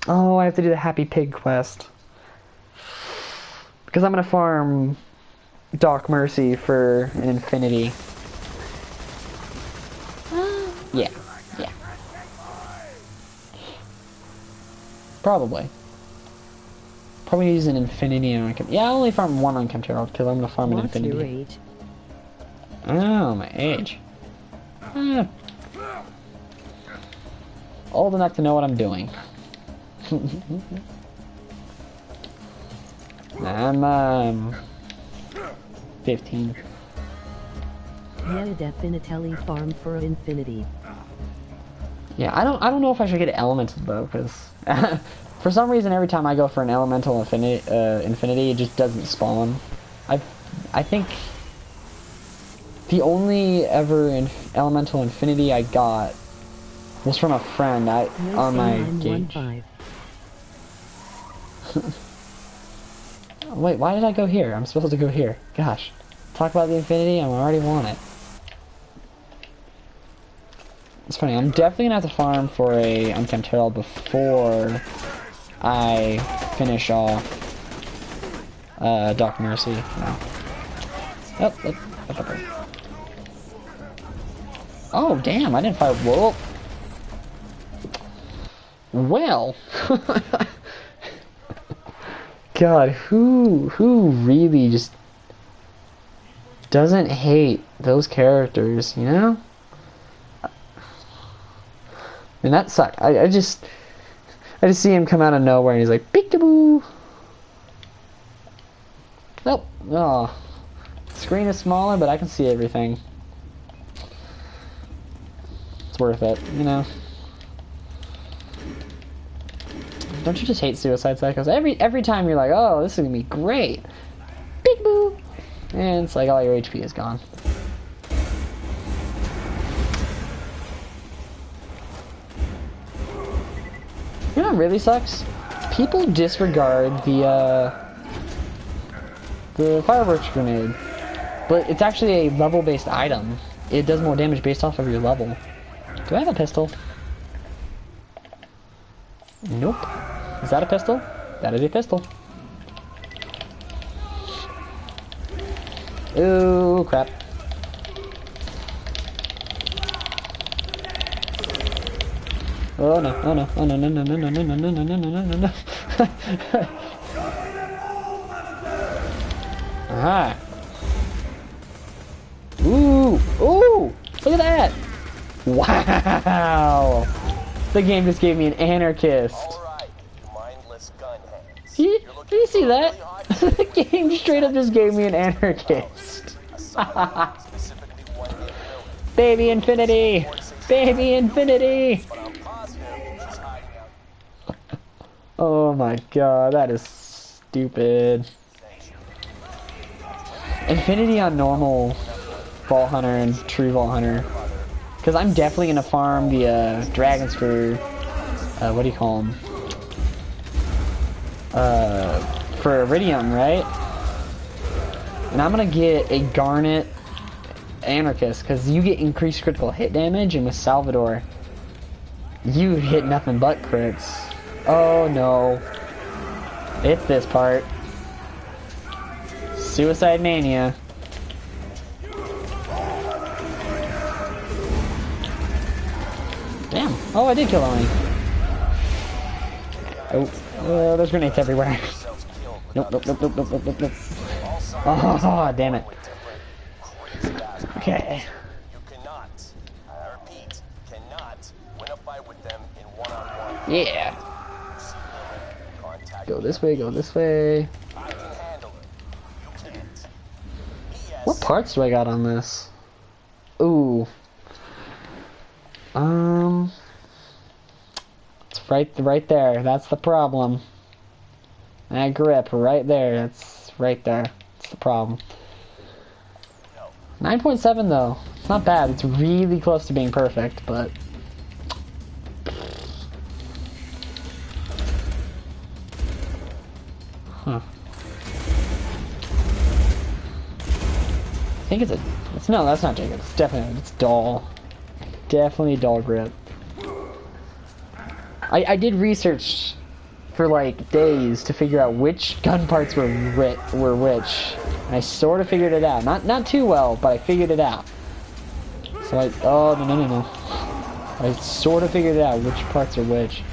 Oh, I have to do the Happy Pig quest. Because I'm gonna farm Doc Mercy for an infinity. Yeah. Probably use an infinity on yeah, I only farm one on Chemterald because I'm gonna farm an What's your infinity. age? Oh, my age. Old enough to know what I'm doing. I'm 15. Yeah, definitely farm for infinity. Yeah, I don't know if I should get elemental though, because for some reason every time I go for an elemental infinity, it just doesn't spawn. I think the only ever elemental infinity I got was from a friend on my gauge. 915. Wait, why did I go here? I'm supposed to go here. Gosh, talk about the infinity. I already want it. It's funny. I'm definitely gonna have to farm for a Unkempt Herald before I finish off Doc Mercy. No. Oh, oh, damn! I didn't fire. Whoa. Well. God, who really just doesn't hate those characters, you know? And that sucked. I just see him come out of nowhere and he's like, peekaboo. Nope. Oh. Screen is smaller, but I can see everything. It's worth it, you know? Don't you just hate Suicide Cycles? Every time you're like, oh, this is gonna be great. Peekaboo. And it's like all your HP is gone. You know what really sucks? People disregard the fireworks grenade, but it's actually a level-based item. It does more damage based off of your level. Do I have a pistol? Nope. Is that a pistol? That is a pistol. Ooh, crap. Oh no, oh no, oh no, no, no, no, no, no, no, no, no, no, no, no, no. Aha. Ooh, ooh, look at that. Wow. The game just gave me an anarchist. Alright, you mindless gun hands. Do you see that? The game straight up just gave me an anarchist. Baby Infinity! Baby Infinity! Oh my god, that is stupid. Infinity on normal Vault Hunter and True Vault Hunter. Because I'm definitely going to farm the dragons for, what do you call them? For Iridium, right? And I'm going to get a Garnet Anarchist, because you get increased critical hit damage, and with Salvador, you hit nothing but crits. Oh no. It's this part. Suicide Mania. Damn. Oh, I did kill Oni. Oh. There's grenades everywhere. Nope, nope, nope, nope, nope, nope, nope, nope. Oh, damn it. Okay. You cannot, I repeat, cannot win a fight with them in one-on-one. Yeah. Contact Go this way, go this way. I can handle it. You can't. P.S. What parts do I got on this? Ooh. It's right there. That's the problem. That grip right there. That's right there. That's the problem. 9.7 though. It's not bad. It's really close to being perfect, but huh. I think it's no, that's not Jacob. It's dull. Definitely a dull grip. I did research for like days to figure out which gun parts were which. And I sort of figured it out. Not too well, but I figured it out. So oh no. I sort of figured it out which parts are which.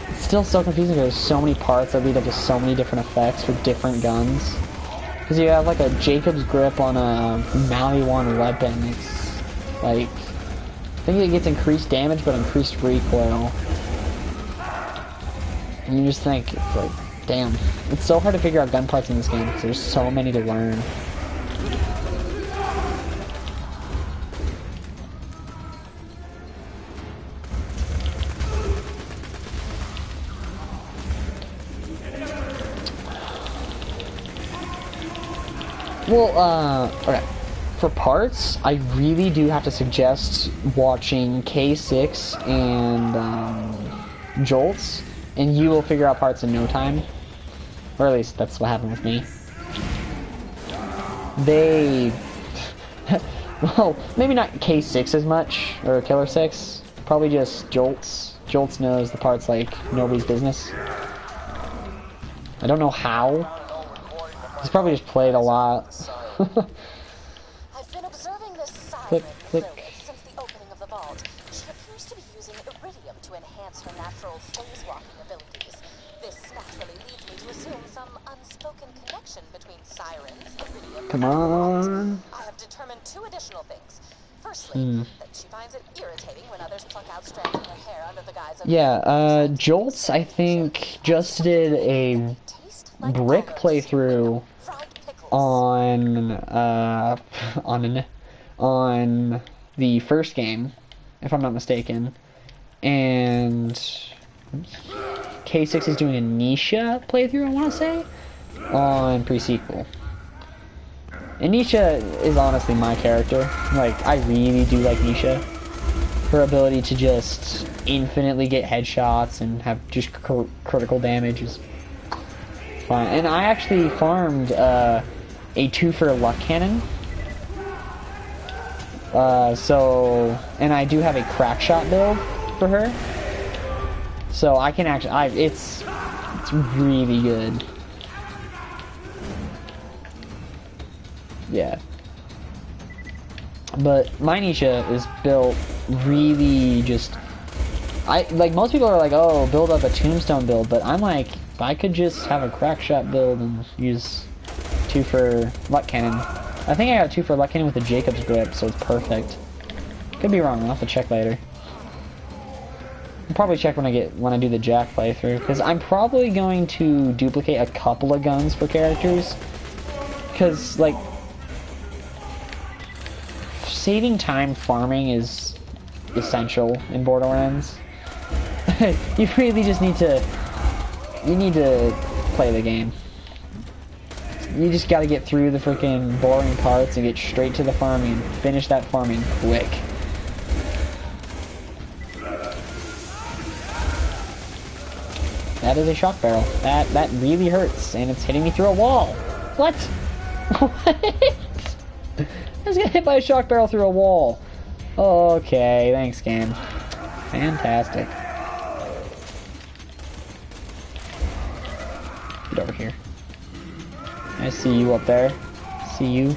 It's still so confusing because there's so many parts that lead up to so many different effects for different guns. Because you have like a Jacob's grip on a Maui 1 weapon. It's like, I think it gets increased damage but increased recoil. And you just think, it's like, damn. It's so hard to figure out gun parts in this game because there's so many to learn. Well, okay. For parts, I really do have to suggest watching K6 and Jolts, and you will figure out parts in no time. Or at least that's what happened with me. They... well, maybe not K6 as much, or Killer 6. Probably just Jolts. Jolts knows the parts like nobody's business. I don't know how. He's probably just played a lot. I've been observing this Click, siren click. Lilith since the opening of the vault. She appears to be using iridium to enhance her natural phase-walking abilities. This naturally leads me to assume some unspoken connection between sirens, iridium, Come and the vault. on. I have determined two additional things. Firstly, that she finds it irritating when others pluck out strands of her hair under the guise of... Yeah, Jolts, I think, just did a taste like brick olives, playthrough fried pickles. on the first game, if I'm not mistaken, and K6 is doing a Nisha playthrough, I want to say, on pre-sequel. And Nisha is honestly my character. Like, I really do like Nisha. Her ability to just infinitely get headshots and have just critical damage is fine. And I actually farmed a 2-for luck cannon. And I do have a crack shot build for her. So I can actually, it's really good. Yeah. But my Nisha is built really just... like, most people are like, oh, build up a tombstone build, but I'm like, if I could just have a crack shot build and use 2-for luck cannon. I think I got a 2-for luck cannon with a Jacob's grip, so it's perfect. Could be wrong, I'll have to check later. I'll probably check when I do the Jack playthrough, because I'm probably going to duplicate a couple of guns for characters. Because, like, saving time farming is essential in Borderlands. You really just need to play the game. You just gotta get through the freaking boring parts and get straight to the farming. Finish that farming quick. That is a shock barrel. That really hurts, and it's hitting me through a wall. What? What? I was gonna hit by a shock barrel through a wall. Okay, thanks, game. Fantastic. Get over here. I see you up there. See you.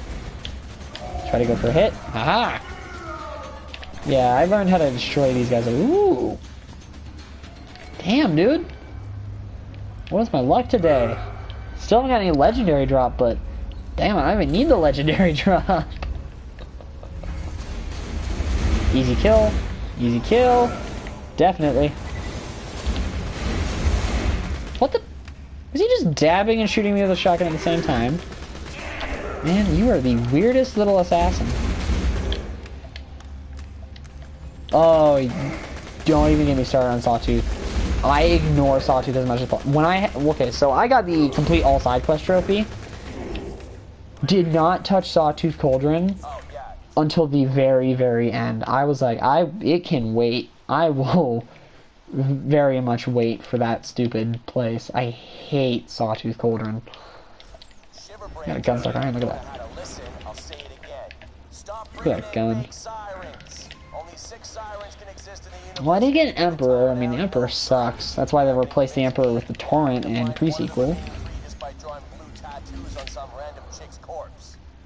Try to go for a hit. Aha! Yeah, I learned how to destroy these guys. Ooh! Damn, dude! What is my luck today? Still haven't got any legendary drop, but damn it, I don't even need the legendary drop. Easy kill. Easy kill. Definitely. What the? Is he just dabbing and shooting me with a shotgun at the same time? Man, you are the weirdest little assassin. Oh, don't even get me started on Sawtooth. I ignore Sawtooth as much as possible. Okay, so I got the complete all side quest trophy. Did not touch Sawtooth Cauldron until the very, very end. I was like, it can wait. I will very much wait for that stupid place. I hate Sawtooth Cauldron. Got a gun stuck iron, look at that. Look at that gun. Well, I did get an Emperor. I mean, the Emperor sucks. That's why they replaced the Emperor with the Torrent in pre-sequel.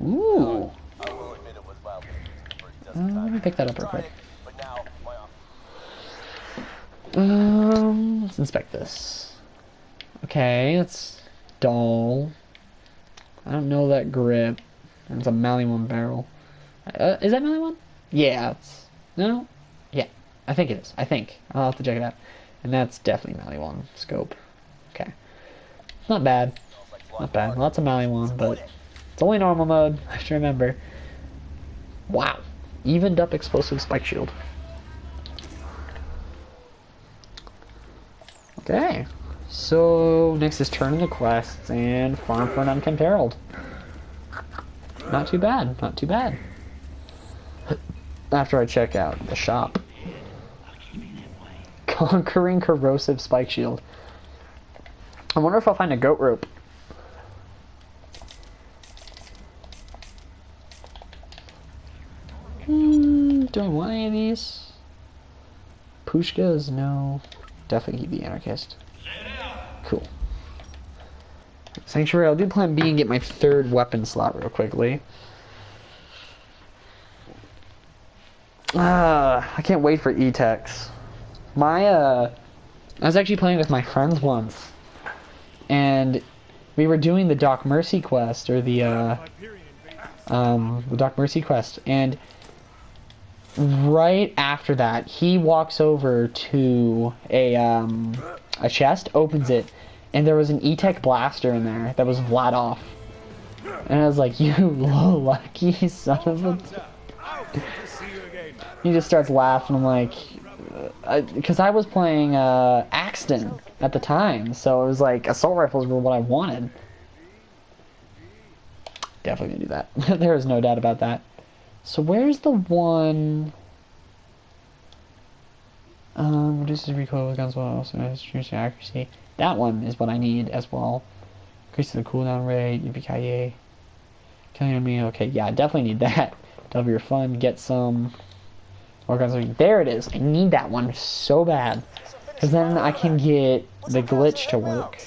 Ooh. Let me pick that up real quick. Let's inspect this. Okay, that's dull. I don't know that grip. It's a Maliwan barrel. Is that Maliwan? Yeah. No? Yeah. I think it is. I think. I'll have to check it out. And that's definitely Maliwan scope. Okay. Not bad. Not bad. Lots of Maliwan, but it's only normal mode. I have to remember. Wow. Evened up explosive spike shield. Okay. So next is turn in the quests and farm for an Unkempt Herald. Not too bad. Not too bad. After I check out the shop. Conquering corrosive spike shield. I wonder if I'll find a goat rope. Do I want any of these? Pushkas? No. Definitely keep the anarchist. Cool. Sanctuary. I'll do plan B and get my third weapon slot real quickly. I can't wait for E-Tex. I was actually playing with my friends once, and we were doing the Doc Mercy quest, or the Doc Mercy quest, and right after that, he walks over to a chest, opens it, and there was an E-Tech blaster in there that was Vladoff. And I was like, you lucky son of a... He just starts laughing. I'm like... Because I was playing Axton at the time, so it was like, assault rifles were what I wanted. Definitely gonna do that. There is no doubt about that. So where's the one... reduces recoil with guns while also increases accuracy. That one is what I need as well. Increases the cooldown rate, yippee-ki-yay. Killing enemy, okay, yeah, I definitely need that. Double your fun, get some... more guns. There it is, I need that one so bad. Because then I can get the glitch to work.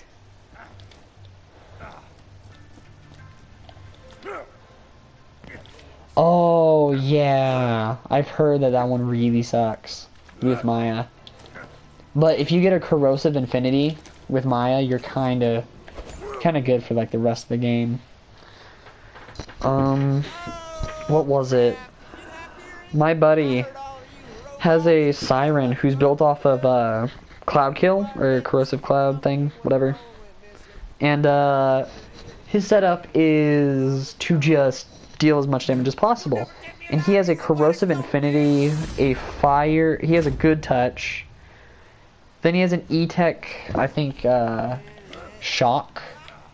Oh, yeah. I've heard that one really sucks with Maya. But if you get a corrosive infinity with Maya, you're kind of good for like the rest of the game. What was it? My buddy has a siren who's built off of cloud kill or corrosive cloud thing, whatever. And his setup is to just deal as much damage as possible. And he has a corrosive infinity, a fire, he has a good touch. Then he has an E-Tech, I think, shock,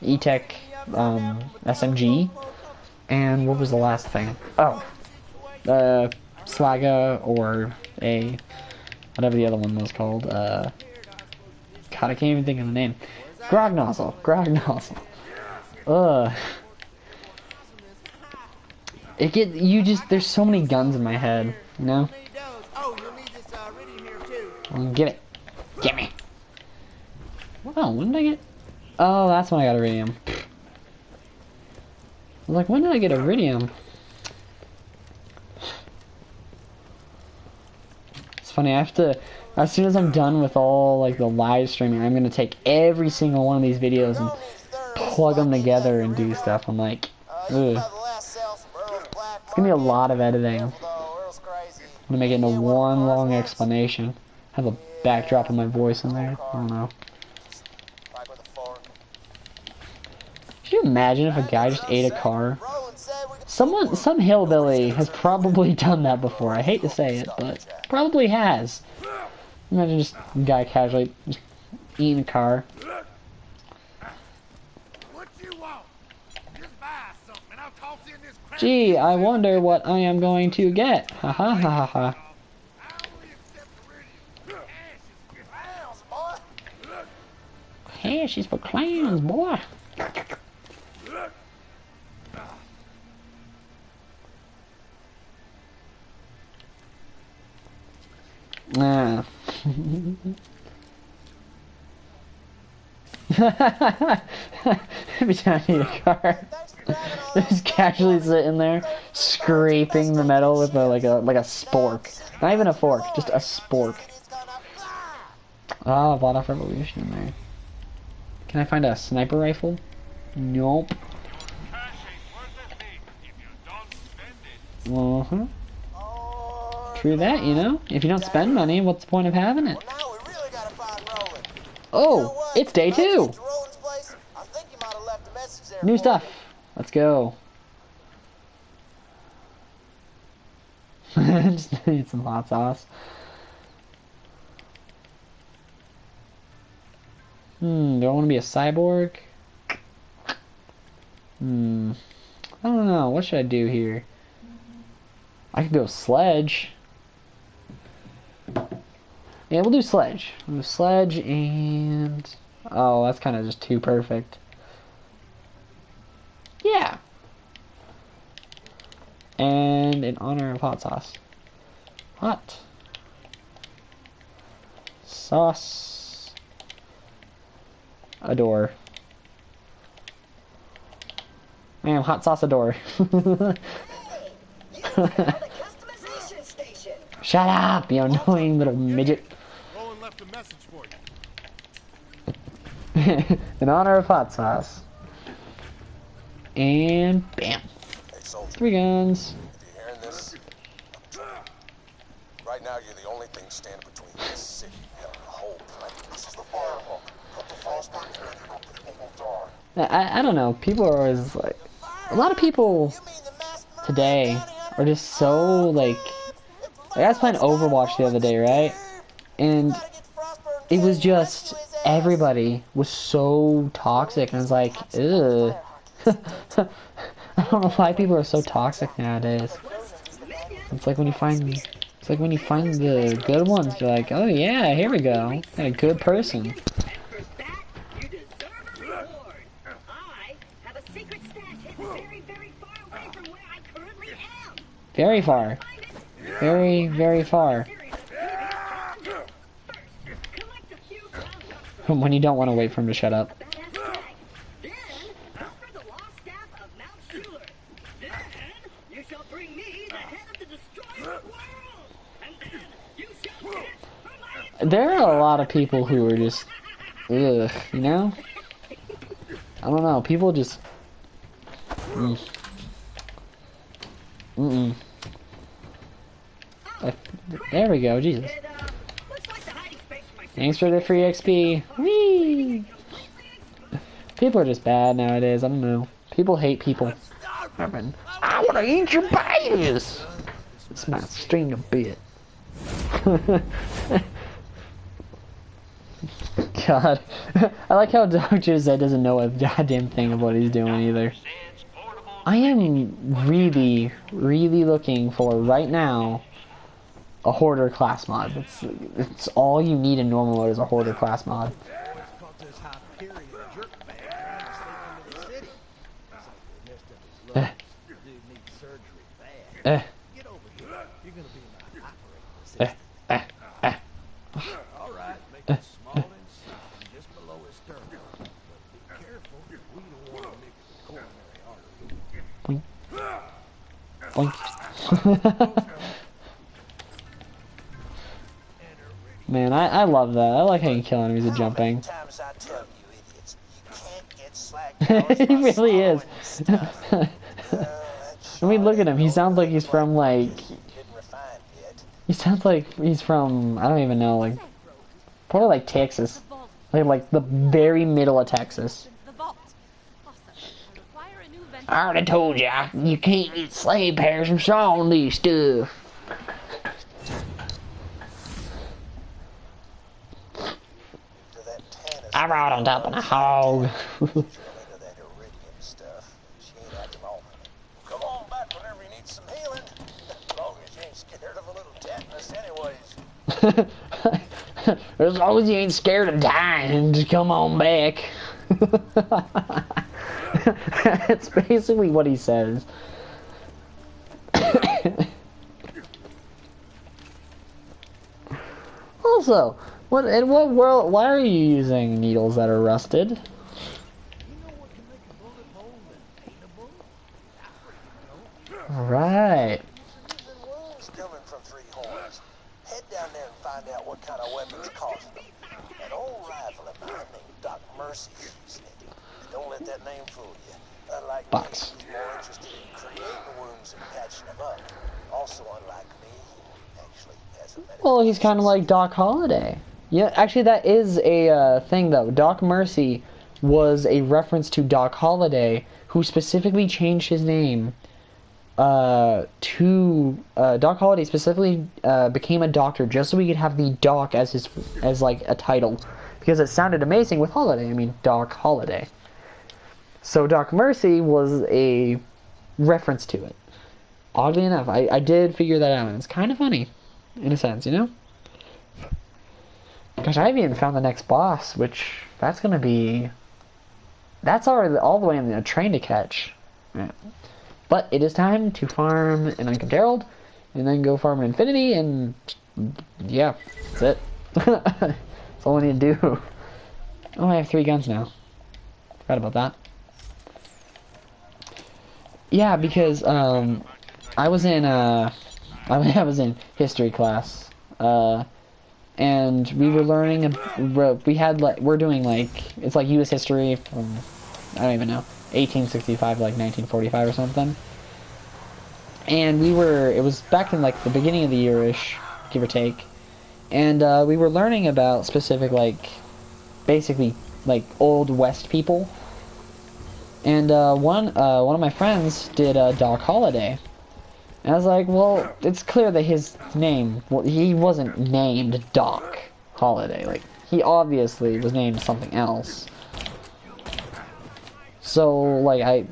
E-Tech, SMG. And what was the last thing? Oh, Slaga, or whatever the other one was called. God, I can't even think of the name. Grog Nozzle. Ugh. There's so many guns in my head, you know? Get it. Get me. Wow, when did I get... Oh, that's when I got iridium. I was like, when did I get iridium? It's funny. I have to, as soon as I'm done with all like the live streaming, I'm gonna take every single one of these videos and plug them together and do stuff. I'm like, ugh. It's gonna be a lot of editing. I'm gonna make it into one long explanation. Have a backdrop of my voice in there. I don't know. Could you imagine if a guy just ate a car? Some hillbilly has probably done that before. I hate to say it, but probably has. Imagine just a guy casually just eating a car. Gee, I wonder what I am going to get. Ha ha ha ha ha. Hey, she's for clowns, boy. Nah. Every time I need a car, just casually sitting there, scraping the metal with a like a spork. Not even a fork, just a spork. Ah, bought off Revolution in there. Can I find a sniper rifle? Nope. Uh-huh. True that, you know? If you don't spend money, what's the point of having it? Oh, it's day 2! New stuff. Let's go. Just need some hot sauce. Do I want to be a cyborg? I don't know. What should I do here? I could go sledge. Yeah, we'll do sledge. We'll do sledge and... Oh, that's kind of just too perfect. Yeah. And in honor of hot sauce. Hot. Sauce. Adore. Man, hot sauce adore. Shut up, you annoying little midget. Roland left a message for you. In honor of hot sauce. And bam. Hey, soldier. 3 guns. If you're hearing this, right now you're the only thing standing between this city and the whole planet. This is the firewall. Put the flashbangs ready or people will die. I don't know. People are always like... A lot of people today are just so like I was playing Overwatch the other day, right? And it was just everybody was so toxic, and I was like, ugh. I don't know why people are so toxic nowadays. It's like when you find the good ones, you're like, oh yeah, here we go, got a good person. Very far. Very, very far. When you don't want to wait for him to shut up. There are a lot of people who are just, ugh, you know? I don't know, people just... There we go, Jesus. Thanks for the free XP. Whee! People are just bad nowadays, I don't know. People hate people. I wanna eat your babies! It's my string a bit. God. I like how Dr. Zed doesn't know a goddamn thing of what he's doing either. I am really, really looking for, right now, a Hoarder class mod. It's all you need in normal mode is a Hoarder class mod. Man, I love that. I like how you kill enemies with How many jumping. times I tell you idiots, you can't get slack hours He by really is. swallowing stuff. That I mean, look at him. He Chardonnay sounds like he's looks from, like... didn't refine yet. He sounds like he's from, I don't even know, like... Probably like Texas. Like the very middle of Texas. The vault. Awesome. I require a new venture. I already told you, you can't get slave pears from sawing this stuff. To that Tannis I rode on top of a hog. into that iridium stuff. She ain't acting all. Come on back whenever you need some healing. As long as you ain't scared of a little tetanus anyways. As long as you ain't scared of dying, just come on back. That's basically what he says. Also, in what world? Why are you using needles that are rusted? Right. There's wounds coming from Three Horns. Head down there and find out what kind of weapons caused them. An old rifle of mine named Doc Mercy used it. Don't let that name fool you. Unlike Box. me, he's more interested in creating wounds and patching them up. Also, unlike me, he actually has a medical Well, he's kind of like Doc Holliday. Yeah, actually, that is a thing, though. Doc Mercy was a reference to Doc Holliday, who specifically changed his name to Doc Holliday specifically became a doctor just so he could have the Doc as like a title, because it sounded amazing with Holiday. I mean, Doc Holliday. So Doc Mercy was a reference to it. Oddly enough, I did figure that out, and it's kind of funny, in a sense, you know? Gosh, I haven't even found the next boss, which, that's gonna be... That's already all the way in the train to catch. Yeah. But it is time to farm an Uncut Herald, and then go farm an Infinity, and... Yeah, that's it. That's all I need to do. Oh, I have 3 guns now. Forgot about that. Yeah, because, I was in, I was in history class, and we were learning, we're doing, like, it's like U.S. history from, I don't even know, 1865 to, like, 1945 or something. And it was back in, like, the beginning of the year-ish, give or take, and, we were learning about specific, like, basically, like, Old West people. And one of my friends did Doc Holliday, and I was like, well, it's clear that his name, well, he wasn't named Doc Holliday. Like, he obviously was named something else. So, like, I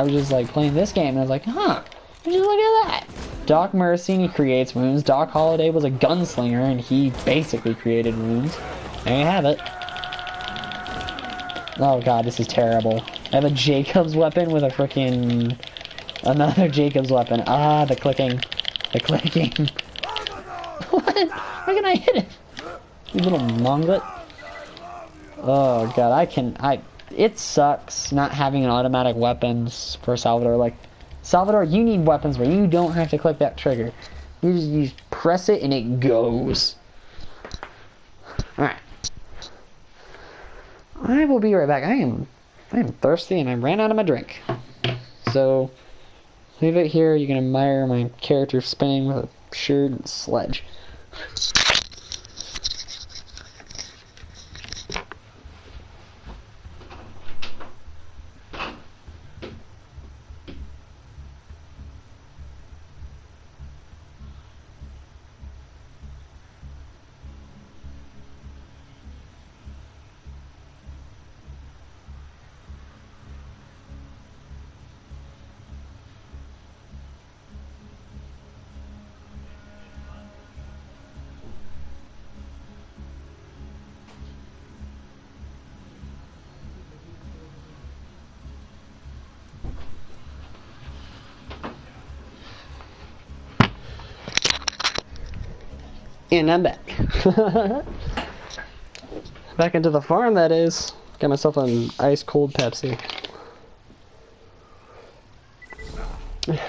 was just like playing this game, and I was like, huh, just look at that. Doc Mercy, and he creates wounds. Doc Holliday was a gunslinger, and he basically created wounds. There you have it. Oh god, this is terrible. I have a Jacob's weapon with a frickin' another Jacob's weapon. Ah, the clicking. The clicking. What? How can I hit it? You little monglet. Oh god, it sucks not having an automatic weapons for Salvador. Like, Salvador, you need weapons where you don't have to click that trigger. You just press it and it goes. Alright. I will be right back. I am thirsty and I ran out of my drink. So, leave it here. You can admire my character spinning with a shirt and sledge. And I'm back. Back into the farm, that is. Got myself an ice cold Pepsi. I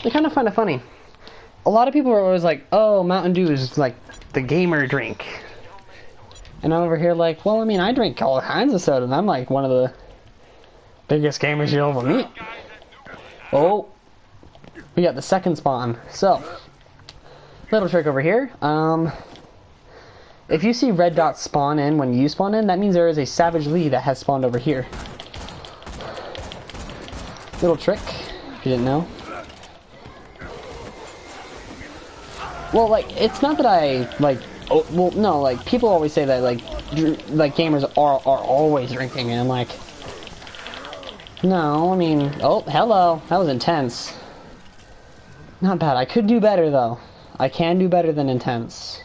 kind of find it funny a lot of people are always like, oh, Mountain Dew is like the gamer drink. And I'm over here like, well, I mean, I drink all kinds of soda, and I'm like one of the biggest gamers you'll ever meet. Oh, we got the second spawn. So, little trick over here. If you see red dots spawn in when you spawn in, that means there is a Savage Lee that has spawned over here. Little trick, if you didn't know. Well, like, it's not that I, like, oh, well, no, like, people always say that, like gamers are always drinking, and I'm like, no, I mean, oh, hello, that was intense. Not bad, I could do better, though. I can do better than intense.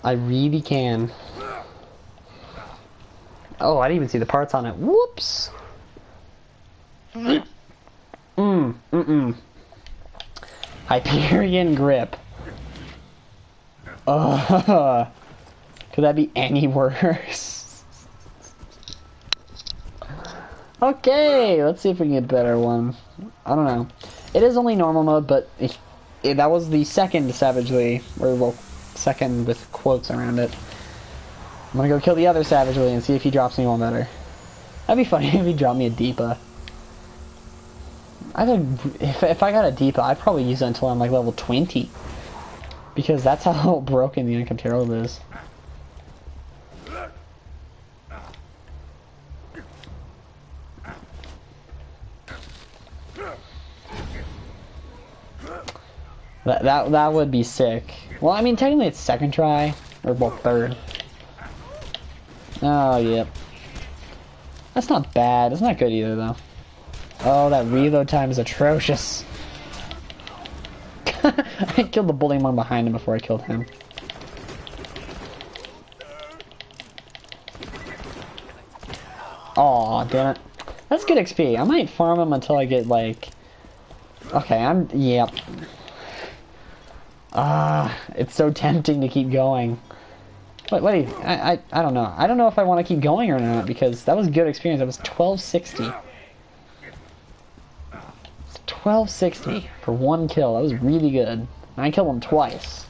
I really can. Oh, I didn't even see the parts on it. Whoops. Hyperion grip. Could that be any worse? Okay, let's see if we can get a better one. I don't know. It is only normal mode, but that was the second Savagely, or well, second with quotes around it. I'm gonna go kill the other Savagely and see if he drops me one better. That'd be funny if he dropped me a Deepa. If I got a Deepa, I'd probably use it until I'm like level 20. Because that's how broken the Income Herald is. That would be sick. Well, I mean, technically it's second try, or well, third. Oh, yep. That's not bad. It's not good either, though. Oh, that reload time is atrocious. I killed the bully one behind him before I killed him. Aw, damn it. That's good XP. I might farm him until I get, like... Okay, yep. It's so tempting to keep going. Wait, I don't know. I don't know if I want to keep going or not, because that was good experience. That was 1260. 1260 for one kill. That was really good. And I killed him twice.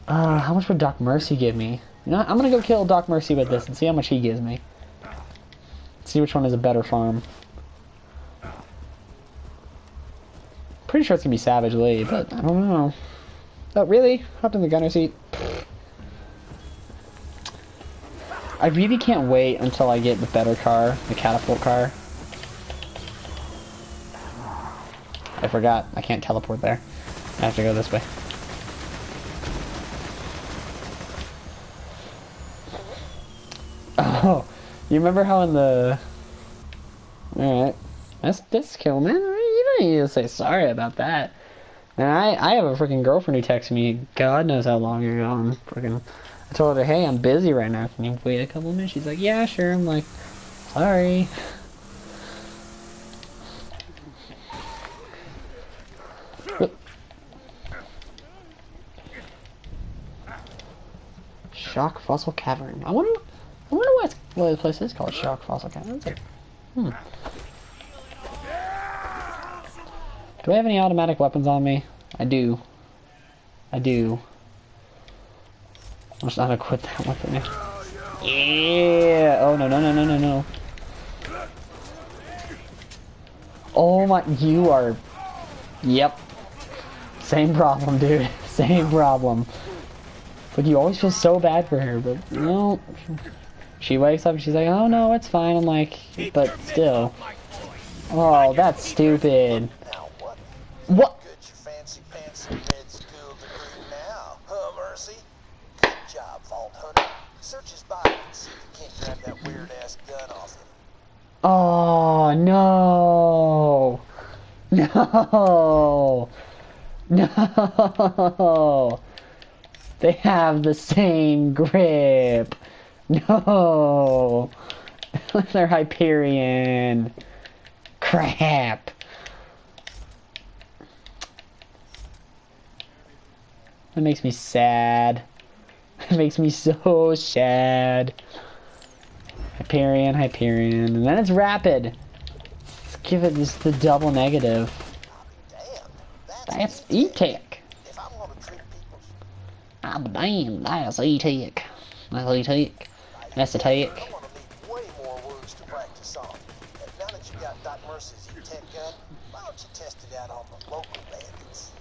How much would Doc Mercy give me? You know what? I'm gonna go kill Doc Mercy with this and see how much he gives me. See which one is a better farm. Pretty sure it's gonna be Savage Lee, but I don't know. Oh, really? Hopped in the gunner seat. I really can't wait until I get the better car, the catapult car. I forgot. I can't teleport there. I have to go this way. Oh, you remember how in the... Alright. That's cool, man. You don't need to say sorry about that. And I have a freaking girlfriend who texted me God knows how long ago. And freaking... I told her, hey, I'm busy right now. Can you wait a couple minutes? She's like, yeah, sure. I'm like, sorry. Shock Fossil Cavern. I wonder why the place is called Shock Fossil Cavern. It's like, Do I have any automatic weapons on me? I do. I do. I'm just not gonna quit that weapon. Yeah! Oh, no. Oh my, you are... Yep. Same problem, dude. Same problem. But you always feel so bad for her, but, you know... She wakes up and she's like, oh no, it's fine. I'm like, but still. Oh, that's stupid. What? Good, your fancy med school degree now, huh, Mercy? Good job, Vault Hunter. Search his body and see if you can't grab that weird-ass gun off him. Oh, no. No. No. They have the same grip. No. They're Hyperion. Crap. That makes me sad. It makes me so sad. Hyperion, and then it's rapid. Let's give it just the double negative. Damn, that That's E-Tech. If I'm gonna treat people Ah, damn, that's E-Tech. That's E-Tech. That's a I'm tech. gonna need way more words to practice on. And now that you got Doc Mercy's E-Tech gun, why don't you test it out on the local bandits?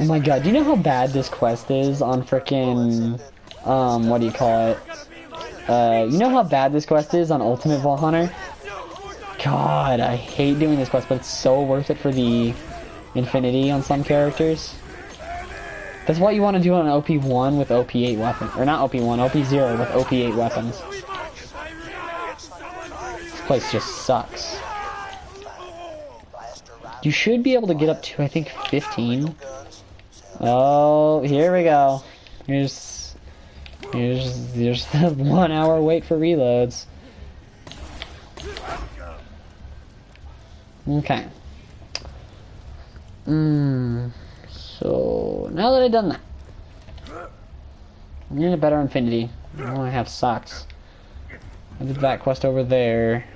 Oh my god, do you know how bad this quest is on frickin', what do you call it? You know how bad this quest is on Ultimate Vault Hunter? God, I hate doing this quest, but it's so worth it for the infinity on some characters. That's what you want to do on OP1 with OP8 weapons. Or not OP1, OP0 with OP8 weapons. This place just sucks. You should be able to get up to, I think, 15. Oh, here we go. Here's the 1 hour wait for reloads. Okay. So now that I've done that, I need a better infinity. I don't want to have socks. I did that quest over there.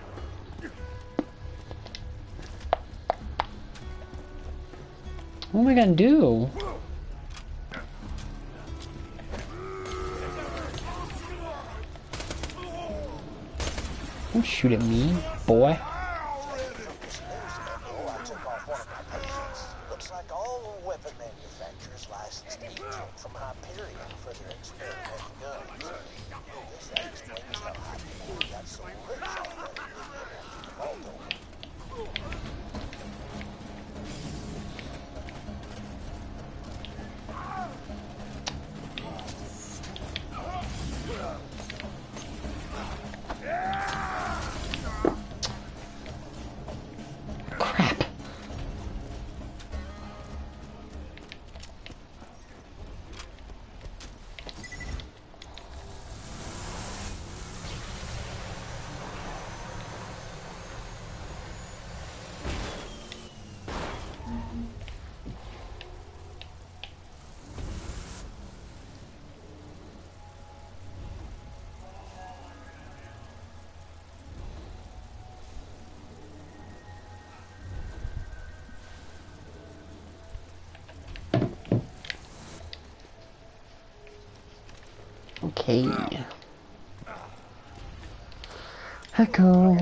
What am I gonna do? Don't shoot at me, boy. Looks like all weapon manufacturers licensed E-Tech from Hyperion for their experimental guns. Guess that explains how Hyperion got so rich off that after the vault opened. Crap. Okay. Echo.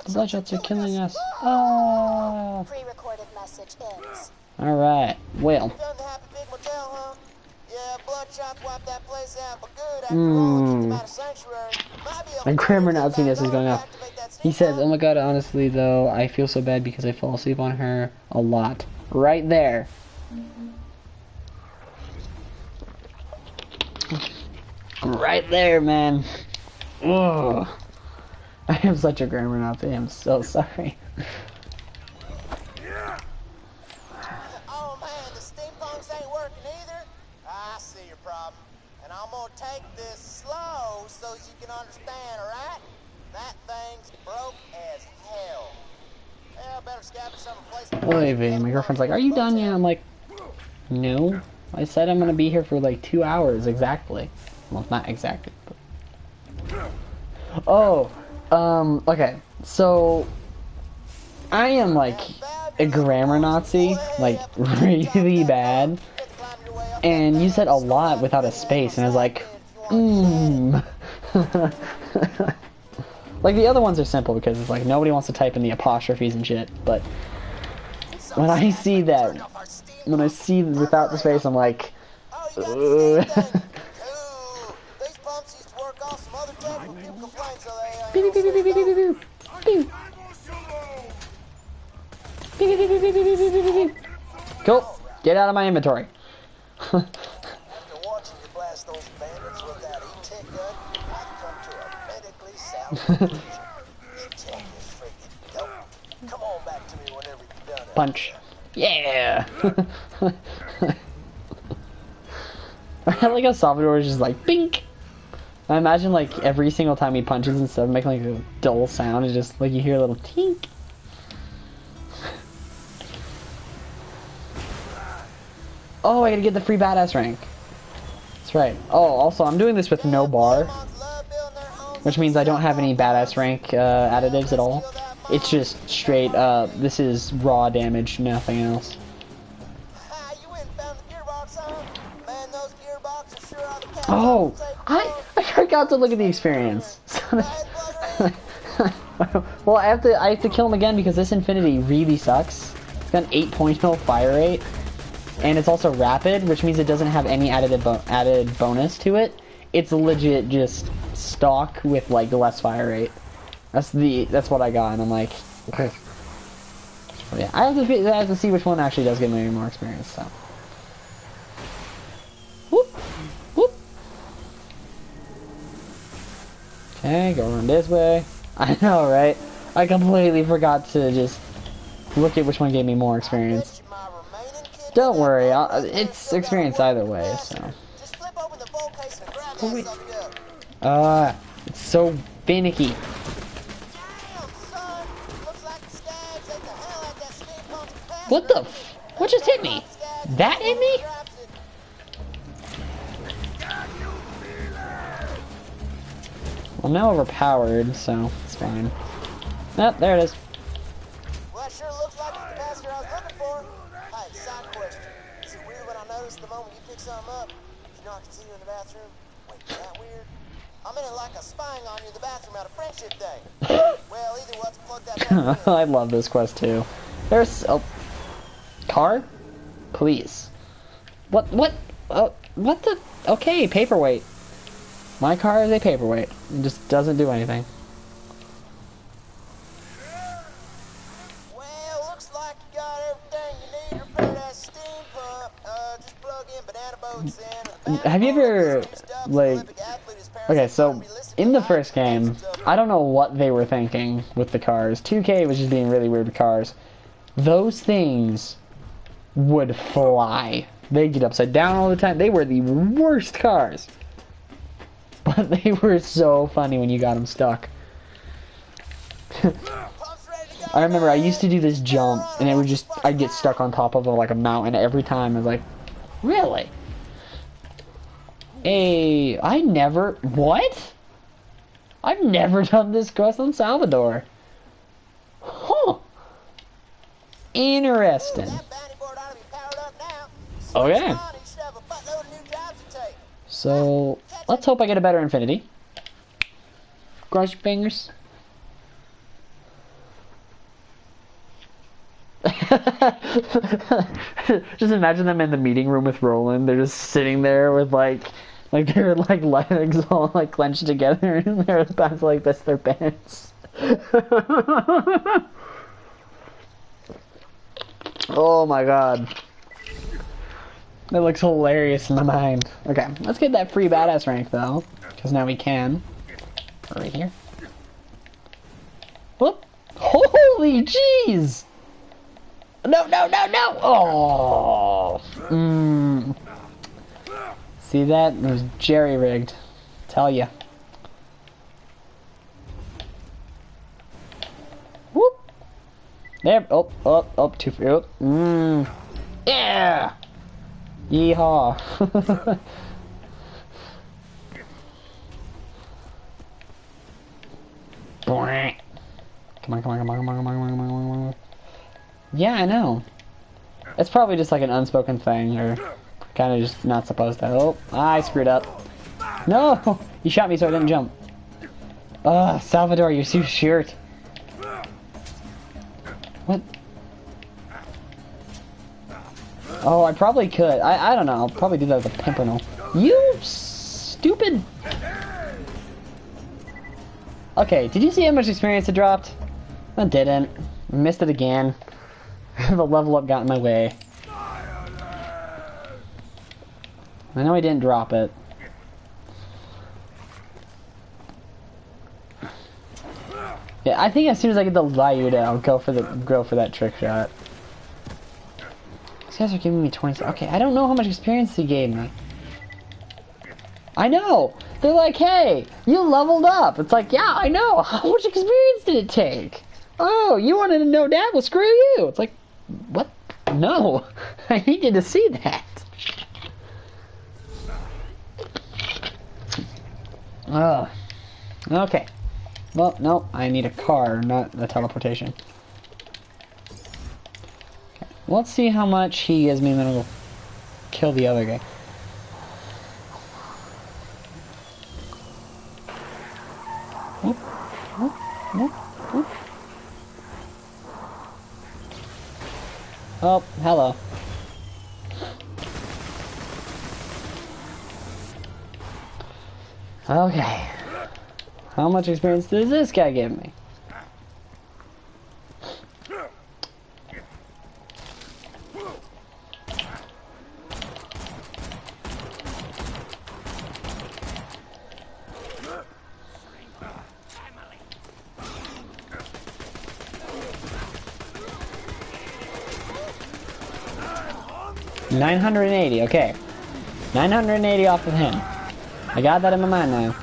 The bloodshots are killing us. Ah. Pre-recorded message ends. Alright. Well. Done the Happy Pig Motel, huh? Yeah, Bloodshot wiped that place out for good after all kicked them out of Sanctuary. Might be able And to grammar get Naziness back is going on, up. activate that He steam says, pump. oh my god, honestly though, I feel so bad because I fall asleep on her a lot. Right there. Right there, man. Ugh. I am such a grammar Nazi. I'm so sorry. Oh man, the steam pumps ain't working either. I see your problem. And I'm gonna take this slow so you can understand, alright? That thing's broke as hell. Yeah, I better scavenge some replacement parts. Oy vey, my girlfriend's like, are you done yet? I'm like, no. I said I'm gonna be here for like 2 hours exactly. Well, not exactly, but... Oh, okay. So, I am like a grammar Nazi, like really bad. And you said a lot without a space, and I was like, Like the other ones are simple because it's like nobody wants to type in the apostrophes and shit, but when I see that, when I see without the space, I'm like, These pumps used to work off some other technical complaints, so they cool, get out of my inventory. After watching you blast those bandits with that E-Tech gun, I've come to a medically sound conclusion. E-Tech is freaking dope. Come on back to me whenever you're done. Punch. Yeah. I like how Salvador is just like bink. I imagine like every single time he punches instead of making like a dull sound, it's just like you hear a little tink. Oh, I gotta get the free badass rank. That's right. Oh, also I'm doing this with no bar. which means I don't have any badass rank additives at all. It's just straight this is raw damage, nothing else. Ha, you went and found the gearbox, huh? Man, those gearboxes sure are the cat. Oh, I forgot to look at the experience. Well, I have to kill him again because this Infinity really sucks. It's got an 8.0 fire rate, and it's also rapid, which means it doesn't have any added bonus to it. It's legit just stock with like less fire rate. That's what I got, and I'm like, okay. Yeah, I have to see which one actually does give me more experience. So, whoop, whoop. Okay, go around this way. I know, right? I completely forgot to just look at which one gave me more experience. Don't worry, it's experience either way, so. Just flip open the bowl case and grab that sucker up. It's so finicky. Damn, son! Looks like the skags ate the hell out of that steampunk capacitor. What the f- What just hit me? That hit me? Well, I'm now overpowered, so it's fine. Oh, there it is. Well, that sure looks like the capacitor I was looking for. Hey, side question. Is it weird when I notice the moment you pick something up, you know I can see you in the bathroom? Wait, is that weird? I'm in it like a spying on you in the bathroom out of Friendship Day. Well, either let's plug that back in. I love this quest too. There's a car? Please. What the? Okay, paperweight. My car is a paperweight. It just doesn't do anything. Well, looks like you got everything you need to repair that steam pump. Just plug in banana boats in. Have you ever, like... Okay, so, in the first game, I don't know what they were thinking with the cars. 2K was just being really weird with cars. Those things would fly. They'd get upside down all the time. They were the worst cars. But they were so funny when you got them stuck. I remember I used to do this jump, and it would just, I'd get stuck on top of like a mountain every time. I was like, really? Hey, what? I've never done this quest on Salvador. Huh. Interesting. Okay. So, let's hope I get a better Infinity. Cross your fingers. Just imagine them in the meeting room with Roland. They're just sitting there with like their like legs all like clenched together, and they're about to like piss their pants. Oh my god. That looks hilarious in my mind. Okay, let's get that free badass rank though, because now we can. Right here. Whoop! Holy jeez! No! Oh! See that? It was jerry-rigged. Tell ya. Whoop! There. Oh, too free. Yeah! Yeehaw! Come on. Yeah, I know. It's probably just like an unspoken thing, or kind of just not supposed to. Oh, I screwed up. No! You shot me so I didn't jump. Salvador, you're so short. What? Oh, I probably could. I don't know. I'll probably do that with a pimpernel. You stupid... Okay, did you see how much experience it dropped? I didn't. Missed it again. The level up got in my way. I know I didn't drop it. Yeah, I think as soon as I get the Lyuda, I'll go for that trick shot. These guys are giving me 20. Okay, I don't know how much experience he gave me. I know. They're like, hey, you leveled up. It's like, yeah, I know. How much experience did it take? Oh, you wanted to know that? Well, screw you. It's like, what? No. I needed to see that. Okay. Well, no, I need a car, not a teleportation. Okay. Let's see how much he gives me, and then I'll kill the other guy. Whoop, whoop, whoop, whoop. Oh, hello. Okay. How much experience does this guy give me? $980, okay. 980 off of him. I got that in my mind now.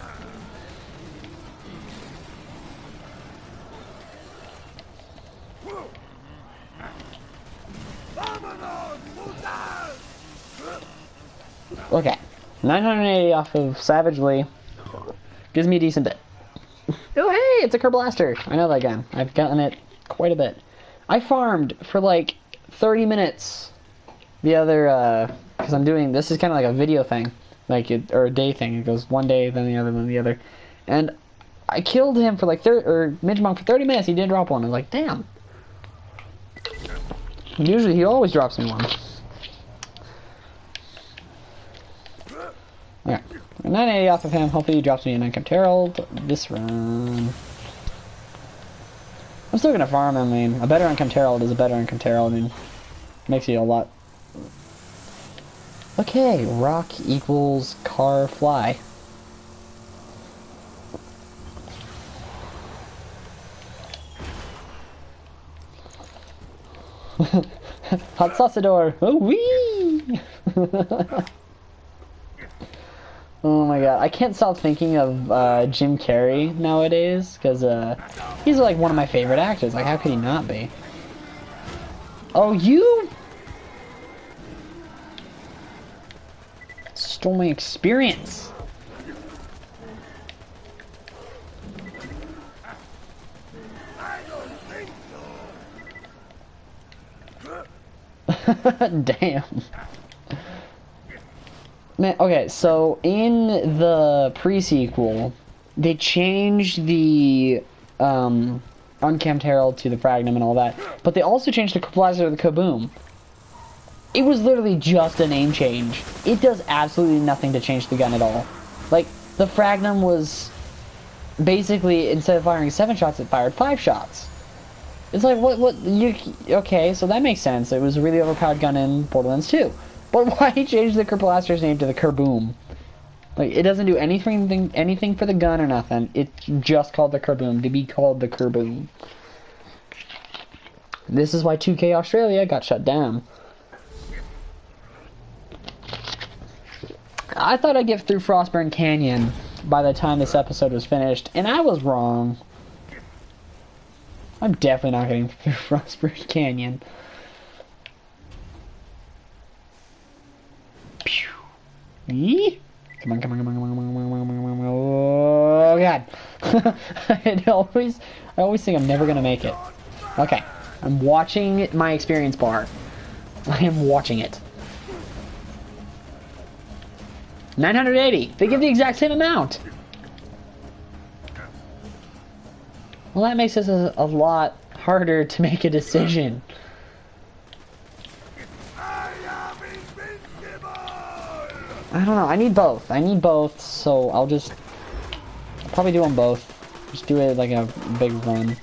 Okay. 980 off of Savage Lee. Gives me a decent bit. Oh, hey, it's a Kerblaster. I know that gun. I've gotten it quite a bit. I farmed for like 30 minutes the other, because I'm doing, this is kind of like a video thing, like, or a day thing. It goes one day, then the other, then the other. And I killed him for like, Midge Monk for 30 minutes. He didn't drop one. I was like, damn. Usually he always drops me one. Okay. 980 off of him. Hopefully he drops me an Unkept Herald this run. I'm still gonna farm him. I mean, a better Unkept Herald is a better Unkept Herald. I mean, makes you a lot. Okay, rock equals car fly. Hot Sausador! Oh wee! Oh my god, I can't stop thinking of Jim Carrey nowadays, because he's like one of my favorite actors. Like, how could he not be? Oh, you stole my experience. Damn. Man, okay, so in the pre-sequel, they changed the Unkempt Herald to the Fragnum and all that, but they also changed the Blaster to the Kaboom. It was literally just a name change. It does absolutely nothing to change the gun at all. Like, the Fragnum was basically, instead of firing 7 shots, it fired 5 shots. It's like, okay, so that makes sense. It was a really overpowered gun in Borderlands 2. But why change the Kerblaster's name to the Kerboom? Like, it doesn't do anything for the gun or nothing. It's just called the Kerboom to be called the Kerboom. This is why 2K Australia got shut down. I thought I'd get through Frostburn Canyon by the time this episode was finished, and I was wrong. I'm definitely not getting through Frostburn Canyon. Pew. Eee? Come on, come on, come on, come on, come on, come on, come on, come on. Oh god. I always think I'm never gonna make it. Okay. I'm watching my experience bar. I am watching it. 980. They give the exact same amount. Well, that makes this a lot harder to make a decision. I don't know. I need both. I need both, so I'll probably do them both. Just do it like a big run.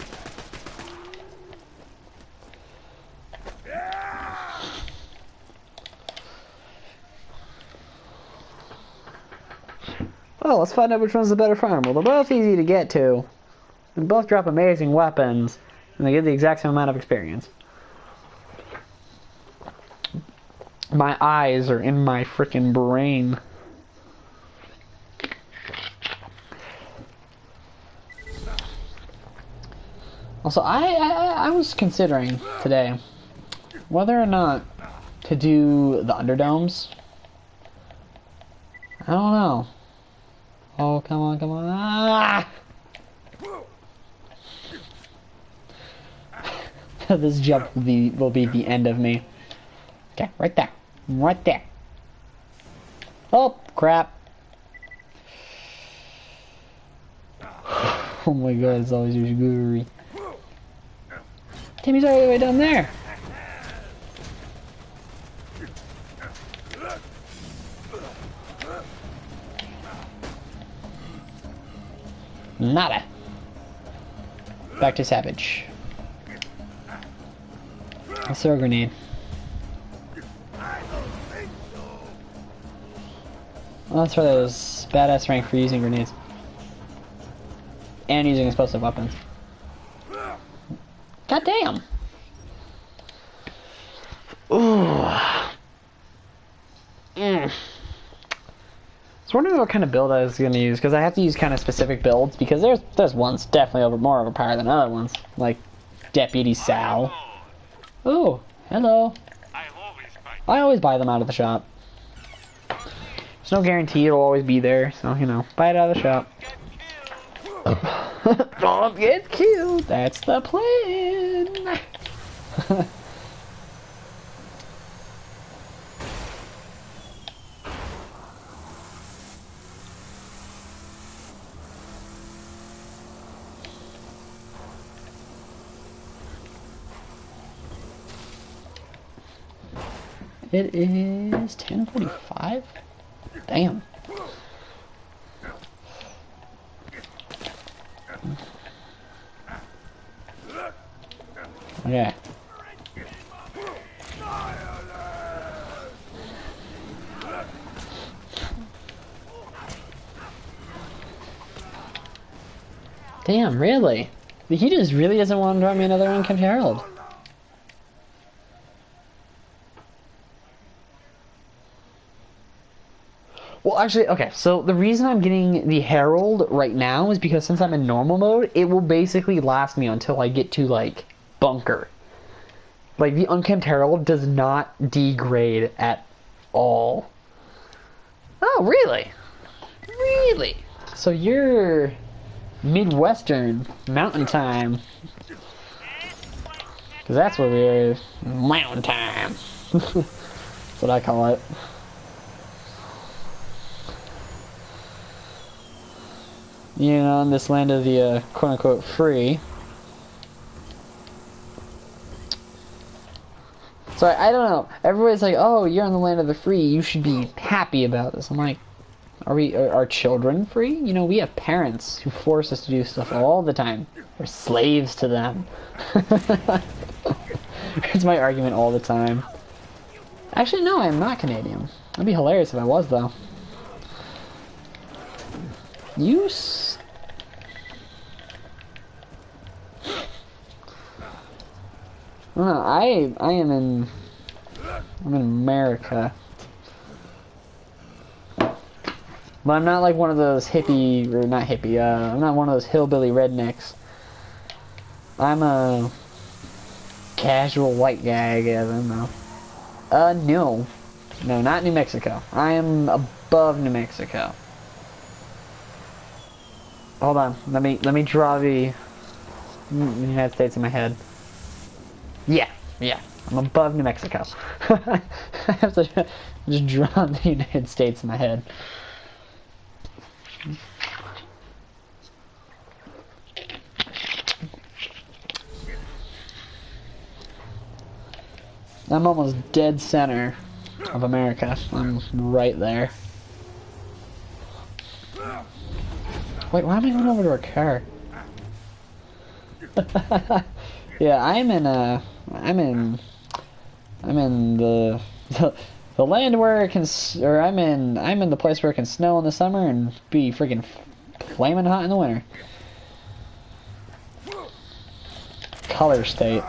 Well, let's find out which one's the better farm. Well, they're both easy to get to. They both drop amazing weapons, and they give the exact same amount of experience. My eyes are in my freaking brain. Also, I was considering today whether or not to do the Underdomes. I don't know. Oh, come on, come on. Ah! This jump will be the end of me. Okay, right there. Right there. Oh, crap. Oh my god, it's always your gooey. Timmy's all the way down there. Nada. Back to Savage. Let's throw a grenade. Well, let's throw those badass rank for using grenades. And using explosive weapons. God damn! Ooh. I was wondering what kind of build I was going to use, because I have to use kind of specific builds, because there's ones definitely more overpowered than other ones, like Deputy Sal. Oh, hello. I always buy them out of the shop. There's no guarantee it'll always be there, so, you know, buy it out of the shop. Don't get killed, that's the plan. It is 10:45. Damn. Okay. Damn, really? He just really doesn't want to draw me another Unkempt Herald. Well, actually, okay, so the reason I'm getting the Herald right now is because since I'm in normal mode, it will basically last me until I get to, like, Bunker. Like, the Unkempt Herald does not degrade at all. Oh, really? Really? So you're Midwestern Mountain Time. Because that's what we're... Mountain Time. That's what I call it. You know, in this land of the quote-unquote free. So I don't know. Everybody's like, "Oh, you're on the land of the free. You should be happy about this." I'm like, are children free? You know, we have parents who force us to do stuff all the time. We're slaves to them. It's my argument all the time. Actually, no, I'm not Canadian. That'd be hilarious if I was, though. You I don't know, I'm in America. But I'm not like one of those hippie, or not hippie, I'm not one of those hillbilly rednecks. I'm a casual white guy, I guess, I don't know. No. No, not New Mexico. I am above New Mexico. Hold on, let me draw the United States in my head. Yeah, I'm above New Mexico. I have to just draw the United States in my head. I'm almost dead center of America. I'm right there. Wait, why am I going over to her car? Yeah, I'm in the land where it can, or I'm in the place where it can snow in the summer and be freaking flaming hot in the winter. Color state.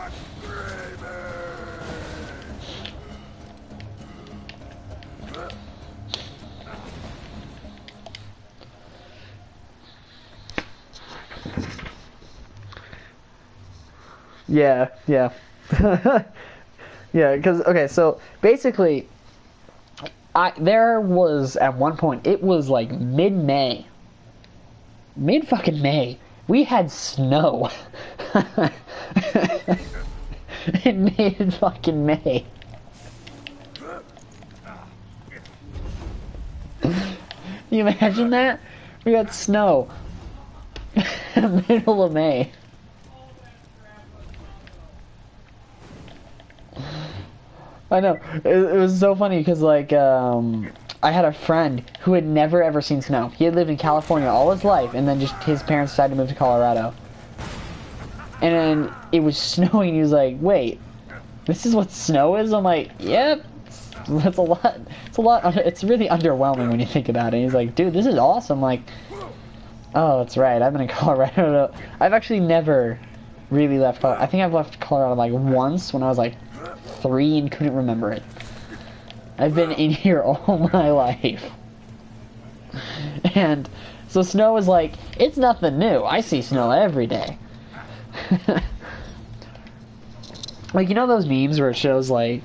Yeah. Yeah, because, okay, so, basically, there was, at one point, it was, like, mid-May. Mid-fucking-May. We had snow. in fucking May. Can you imagine that? We got snow. Middle of May. I know. It was so funny because, like, I had a friend who had never ever seen snow. He had lived in California all his life, and then just his parents decided to move to Colorado. And then it was snowing. He was like, "Wait, this is what snow is?" I'm like, "Yep." That's a lot. It's a lot. It's really underwhelming when you think about it. He's like, "Dude, this is awesome." Like, oh, that's right. I've been in Colorado. I've actually never really left Colorado. I think I've left Colorado like once when I was like 3 and couldn't remember it. I've been in here all my life. And so snow is like, it's nothing new. I see snow every day. Like, you know those memes where it shows like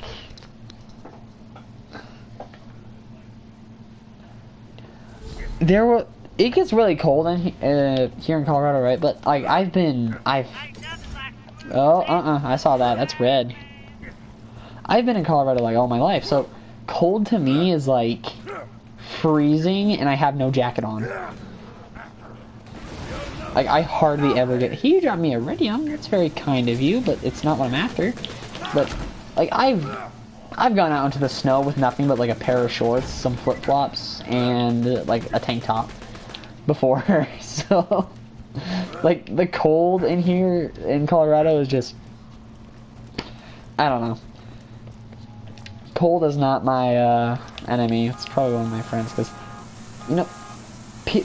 it gets really cold in here in Colorado, right? But like I saw that. That's red. I've been in Colorado like all my life, so cold to me is like freezing and I have no jacket on. Like, I hardly ever get... He dropped me iridium. That's very kind of you, but it's not what I'm after. But, like, I've gone out into the snow with nothing but, like, a pair of shorts, some flip-flops, and, like, a tank top before. So, like, the cold in here in Colorado is just... I don't know. Cold is not my, enemy. It's probably one of my friends, because, you know,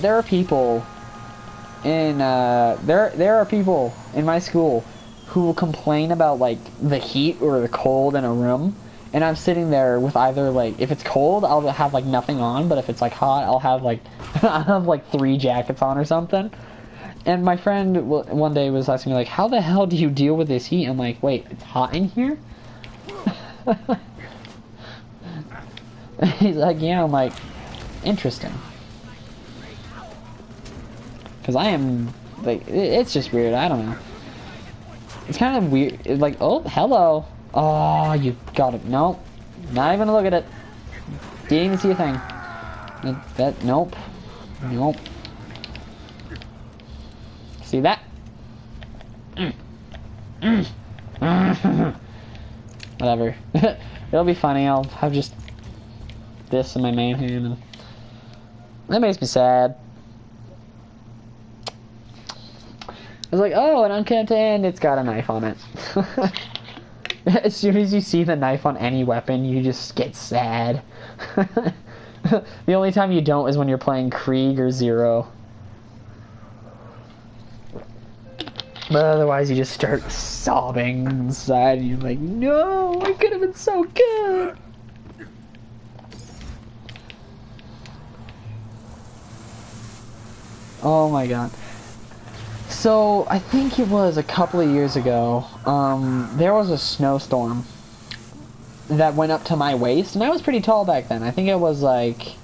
there are people... there are people in my school who will complain about like the heat or the cold in a room, and I'm sitting there with either like, if it's cold I'll have like nothing on, but if it's like hot I'll have like 3 jackets on or something. And my friend one day was asking me like, how the hell do you deal with this heat? I'm like, wait, it's hot in here? He's like, yeah. I'm like, interesting. Because I am, like, it's just weird. I don't know. It's kind of weird. It's like, oh, hello. Oh, you got it. Nope. Not even look at it. Didn't even see a thing. Nope. Nope. See that? Whatever. It'll be funny. I'll have just this in my main hand. And that makes me sad. I was like, oh, an uncapped hand, it's got a knife on it. As soon as you see the knife on any weapon, you just get sad. The only time you don't is when you're playing Krieg or Zero. But otherwise, you just start sobbing inside, and you're like, no, I could have been so good. Oh my god. So, I think it was a couple of years ago, there was a snowstorm that went up to my waist, and I was pretty tall back then. I think it was like...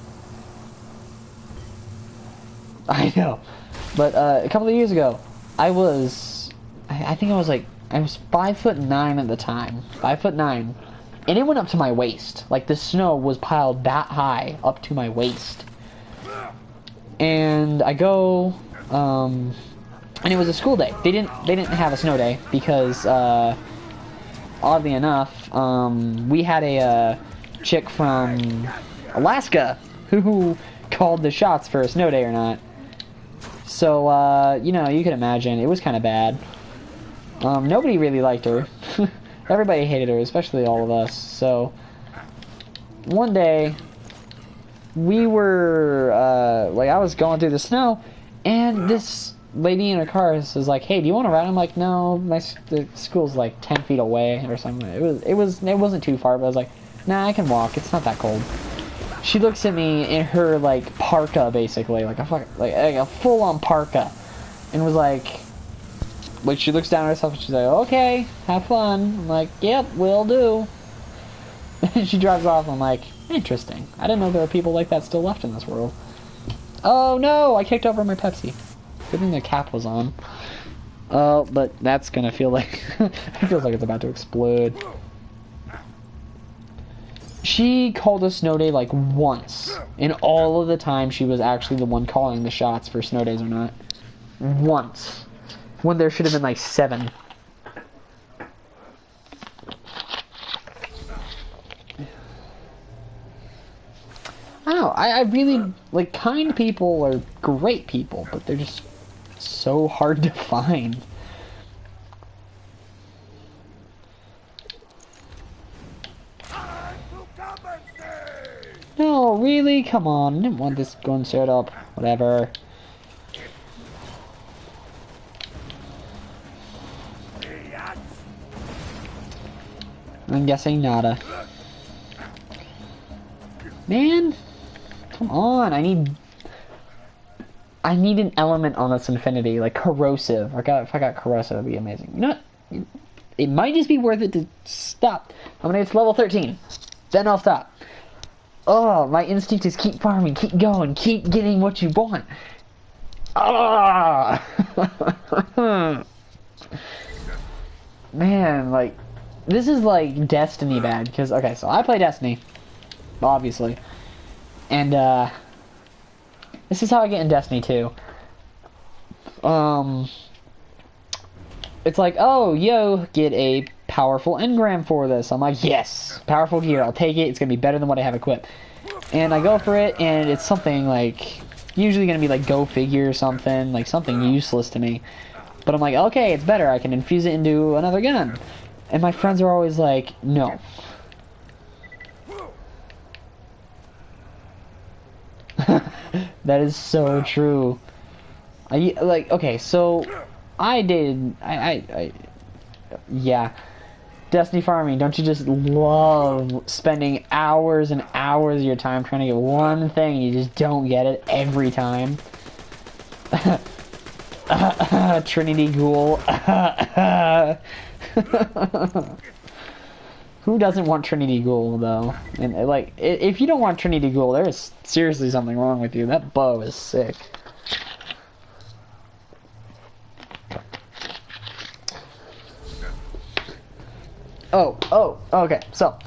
I know. But, a couple of years ago, I think I was like, I was 5'9" at the time. 5'9". And it went up to my waist. Like, the snow was piled that high up to my waist. And I go, and it was a school day. They didn't have a snow day because, oddly enough, we had a chick from Alaska who called the shots for a snow day or not. So, you know, you can imagine, it was kind of bad. Nobody really liked her. Everybody hated her, especially all of us. So, one day, we were, like, I was going through the snow, and this lady in her car was like, hey, do you want to ride? I'm like, no, the school's like 10 feet away or something. It wasn't too far, but I was like, nah, I can walk. It's not that cold. She looks at me in her like parka, basically, like a full-on parka, and was like, she looks down at herself and she's like, okay, have fun. I'm like, yep, will do. And she drives off. I'm like, interesting. I didn't know there were people like that still left in this world. Oh no, I kicked over my Pepsi. Good thing the cap was on. Oh, but that's gonna feel like... it feels like it's about to explode. She called a snow day like once. And all of the time she was actually the one calling the shots for snow days or not. Once. When there should have been like 7. I don't know, I really, like, kind people are great people, but they're just so hard to find. No, really? Come on, I didn't want this gun set up. Whatever. I'm guessing nada. Man, come on, I need an element on this infinity, like corrosive. If I got corrosive, it'd be amazing. You know what? It might just be worth it to stop. I'm gonna get to level 13. Then I'll stop. Oh, my instinct is keep farming, keep going, keep getting what you want. Ah! Man, like, this is like Destiny bad, because, okay, so I play Destiny, obviously, and, this is how I get in Destiny 2. It's like, oh, yo, get a powerful engram for this. I'm like, yes, powerful gear, I'll take it, it's gonna be better than what I have equipped. And I go for it, and it's something like, usually gonna be like go figure or something, like something useless to me. But I'm like, okay, it's better, I can infuse it into another gun. And my friends are always like, no. That is so true. Like, okay, so yeah. Destiny farming, don't you just love spending hours and hours of your time trying to get one thing and you just don't get it every time? Trinity Ghoul. Who doesn't want Trinity Ghoul, though? And, like, if you don't want Trinity Ghoul, there is seriously something wrong with you. That bow is sick. Oh, okay. So,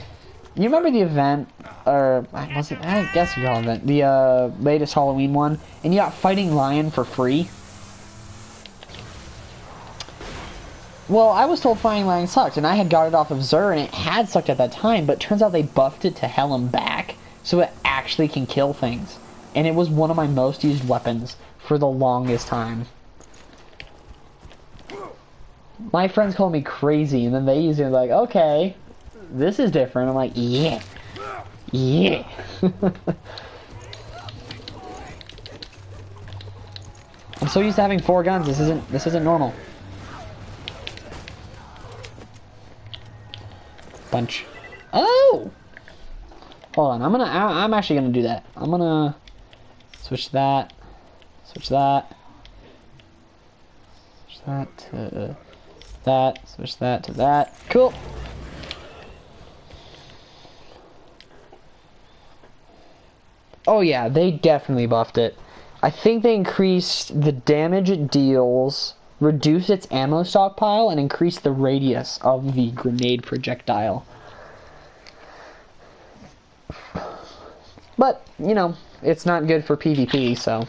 you remember the event, or was it? I guess you call it event. The latest Halloween one, and you got Fighting Lion for free. Well, I was told Fighting Lion sucked, and I had got it off of Xur, and it had sucked at that time, but it turns out they buffed it to hell and back, so it actually can kill things. And it was one of my most used weapons for the longest time. My friends call me crazy, and then they use it like, okay, this is different. I'm like, yeah. Yeah. I'm so used to having 4 guns, this isn't normal. Bunch. Oh! Hold on, I'm actually gonna do that. I'm gonna switch that. Switch that. Switch that to that. Switch that to that. Cool. Oh yeah, they definitely buffed it. I think they increased the damage it deals, reduced its ammo stockpile, and increased the radius of the grenade projectile. But, you know, it's not good for PvP, so.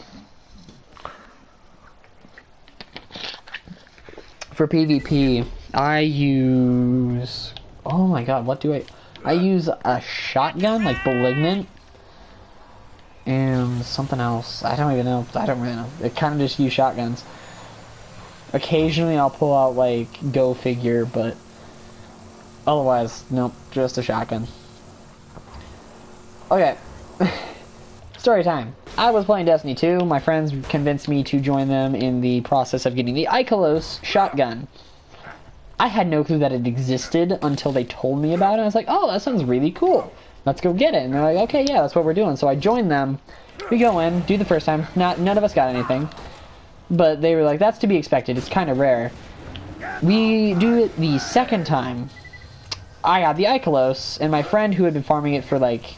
For PvP, I use... Oh my god, what do I use a shotgun, like Malignant. And something else. I don't even know. I don't really know. I kind of just use shotguns. Occasionally I'll pull out, like, Go Figure, but otherwise, nope, just a shotgun. Okay. Story time. I was playing Destiny 2. My friends convinced me to join them in the process of getting the Ikelos shotgun. I had no clue that it existed until they told me about it. I was like, oh, that sounds really cool. Let's go get it. And they're like, okay, yeah, that's what we're doing. So I joined them. We go in, do the first time. None of us got anything. But they were like, that's to be expected. It's kind of rare. We do it the second time. I got the Ikelos, and my friend who had been farming it for like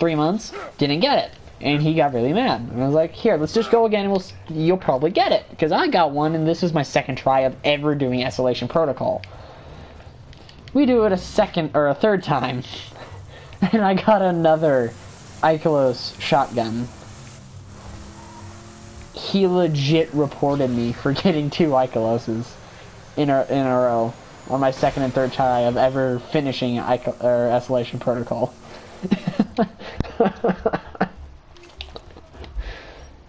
3 months didn't get it. And he got really mad. And I was like, here, let's just go again and you'll probably get it. Because I got one and this is my second try of ever doing Isolation Protocol. We do it a third time. And I got another Ikelos shotgun. He legit reported me for getting 2 Ikeloses in a row on my second and third try of ever finishing Isolation Protocol.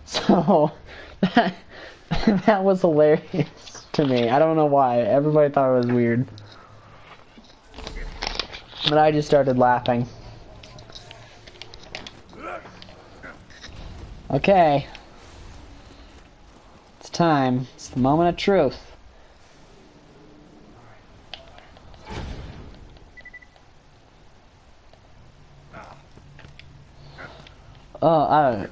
So that was hilarious to me. I don't know why. Everybody thought it was weird. But I just started laughing. Okay. It's time. It's the moment of truth. Oh,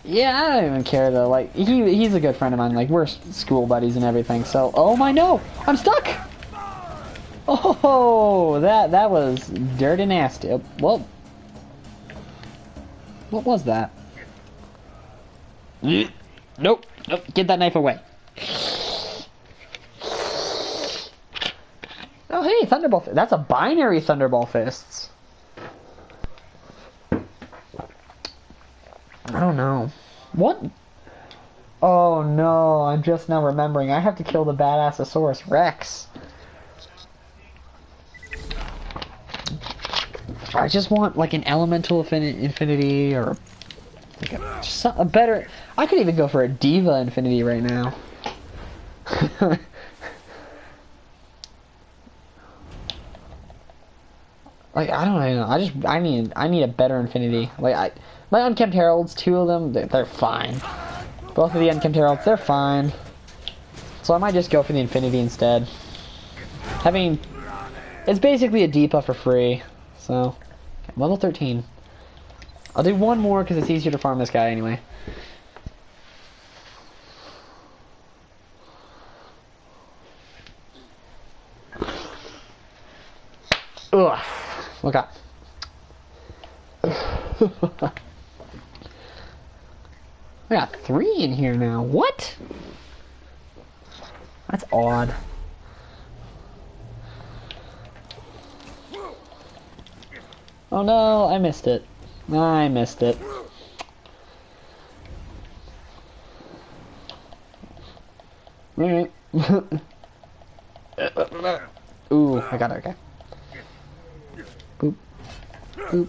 yeah, I don't even care though. Like, he's a good friend of mine. Like, we're school buddies and everything. So, oh my no, I'm stuck. Oh, that was dirty nasty. Whoa. What was that? Nope. Get that knife away. Oh, hey, Thunderball. That's a binary Thunderball Fists. I don't know. What? Oh no, I'm just now remembering. I have to kill the Badassosaurus Rex. I just want like an elemental infinity or like a better... I could even go for a Diva infinity right now. Like, I don't know. I need a better infinity. Like, my Unkempt Heralds, 2 of them, they're fine. Both of the Unkempt Heralds, they're fine. So I might just go for the infinity instead. It's basically a debuff for free. So, level 13. I'll do one more because it's easier to farm this guy anyway. Ugh. Okay. I got 3 in here now. What? That's odd. Oh no, I missed it. I missed it. Alright. Ooh, I got it, okay. Boop. Boop.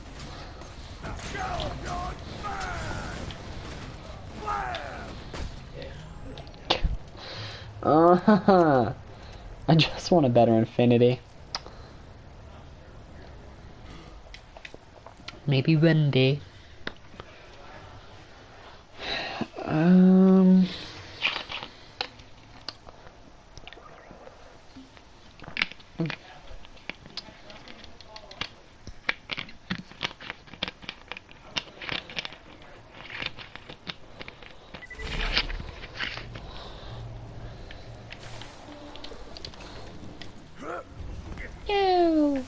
I just want a better infinity. Maybe one day. Ew.